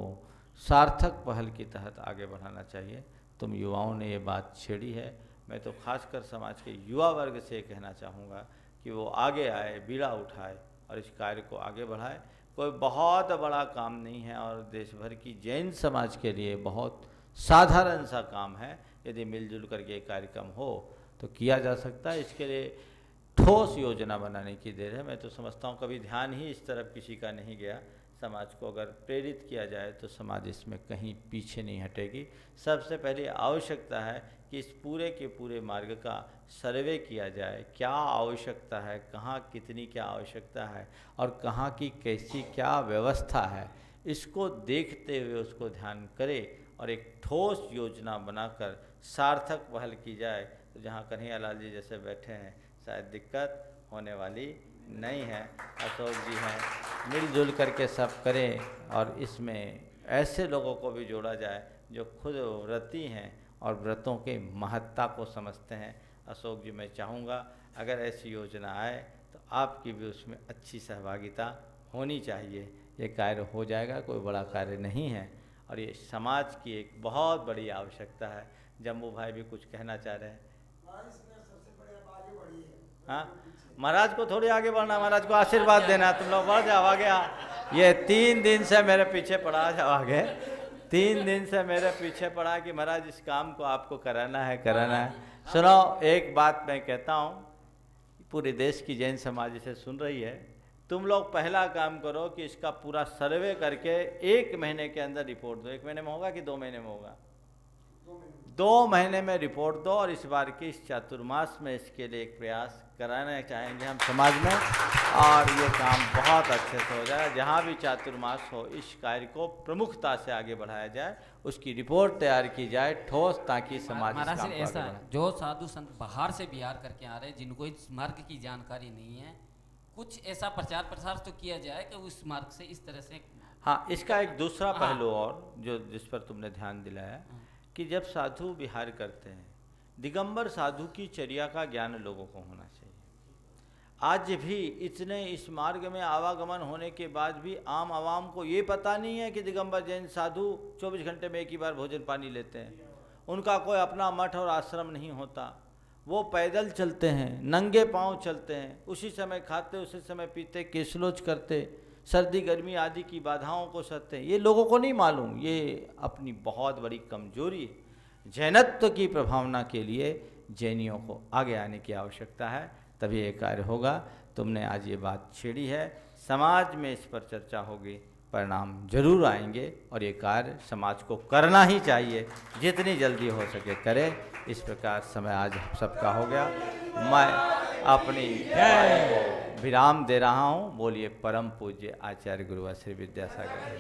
सार्थक पहल के तहत आगे बढ़ाना चाहिए। तुम युवाओं ने ये बात छेड़ी है, मैं तो खासकर समाज के युवा वर्ग से कहना चाहूँगा कि वो आगे आए, बीड़ा उठाए और इस कार्य को आगे बढ़ाए। कोई बहुत बड़ा काम नहीं है और देश भर की जैन समाज के लिए बहुत साधारण सा काम है। यदि मिलजुल करके ये कार्यक्रम हो तो किया जा सकता है। इसके लिए ठोस योजना बनाने की देर है। मैं तो समझता हूँ कभी ध्यान ही इस तरफ किसी का नहीं गया। समाज को अगर प्रेरित किया जाए तो समाज इसमें कहीं पीछे नहीं हटेगी। सबसे पहले आवश्यकता है कि इस पूरे के पूरे मार्ग का सर्वे किया जाए, क्या आवश्यकता है, कहाँ कितनी क्या आवश्यकता है और कहाँ की कैसी क्या व्यवस्था है, इसको देखते हुए उसको ध्यान करे और एक ठोस योजना बनाकर सार्थक पहल की जाए। तो जहाँ कन्हैया लाल जी जैसे बैठे हैं शायद दिक्कत होने वाली नहीं है। अशोक जी हैं, मिलजुल करके सब करें और इसमें ऐसे लोगों को भी जोड़ा जाए जो खुद व्रती हैं और व्रतों के महत्ता को समझते हैं। अशोक जी, मैं चाहूँगा अगर ऐसी योजना आए तो आपकी भी उसमें अच्छी सहभागिता होनी चाहिए। ये कार्य हो जाएगा, कोई बड़ा कार्य नहीं है और ये समाज की एक बहुत बड़ी आवश्यकता है। जम्बू भाई भी कुछ कहना चाह रहे हैं। हाँ, महाराज को थोड़ी आगे बढ़ना, महाराज को आशीर्वाद देना, तुम लोग बढ़ जाओ आगे। ये 3 दिन से मेरे पीछे पड़ा, जाओ आगे। 3 दिन से मेरे पीछे पड़ा कि महाराज इस काम को आपको कराना है, कराना है। सुनो, एक बात मैं कहता हूँ, पूरे देश की जैन समाज इसे सुन रही है। तुम लोग पहला काम करो कि इसका पूरा सर्वे करके 1 महीने के अंदर रिपोर्ट दो। 1 महीने में होगा कि 2 महीने में होगा? 2 महीने में रिपोर्ट दो और इस बार की इस चातुर्मास में इसके लिए एक प्रयास कराना चाहेंगे हम समाज में और ये काम बहुत अच्छे से हो जाएगा। जहाँ भी चातुर्मास हो इस कार्य को प्रमुखता से आगे बढ़ाया जाए, उसकी रिपोर्ट तैयार की जाए ठोस, ताकि समाज इस काम को ऐसा आगे है, बढ़ाए। जो साधु संत बाहर से बिहार करके आ रहे हैं जिनको इस मार्ग की जानकारी नहीं है, कुछ ऐसा प्रचार प्रसार तो किया जाए कि उस मार्ग से इस तरह से। हाँ, इसका एक दूसरा पहलू और जो जिस पर तुमने ध्यान दिलाया कि जब साधु विहार करते हैं, दिगंबर साधु की चर्या का ज्ञान लोगों को होना चाहिए। आज भी इतने इस मार्ग में आवागमन होने के बाद भी आम आवाम को ये पता नहीं है कि दिगंबर जैन साधु 24 घंटे में एक ही बार भोजन पानी लेते हैं। उनका कोई अपना मठ और आश्रम नहीं होता। वो पैदल चलते हैं, नंगे पांव चलते हैं, उसी समय खाते, उसी समय पीते, केसलोच करते, सर्दी गर्मी आदि की बाधाओं को सहते हैं। ये लोगों को नहीं मालूम, ये अपनी बहुत बड़ी कमजोरी है। जैनत्व की प्रभावना के लिए जैनियों को आगे आने की आवश्यकता है, तभी ये कार्य होगा। तुमने आज ये बात छेड़ी है, समाज में इस पर चर्चा होगी, परिणाम जरूर आएंगे और ये कार्य समाज को करना ही चाहिए, जितनी जल्दी हो सके करे। इस प्रकार समय आज सबका हो गया। मैं अपनी को विराम दे रहा हूँ। बोलिए परम पूज्य आचार्य गुरुवर श्री विद्यासागर।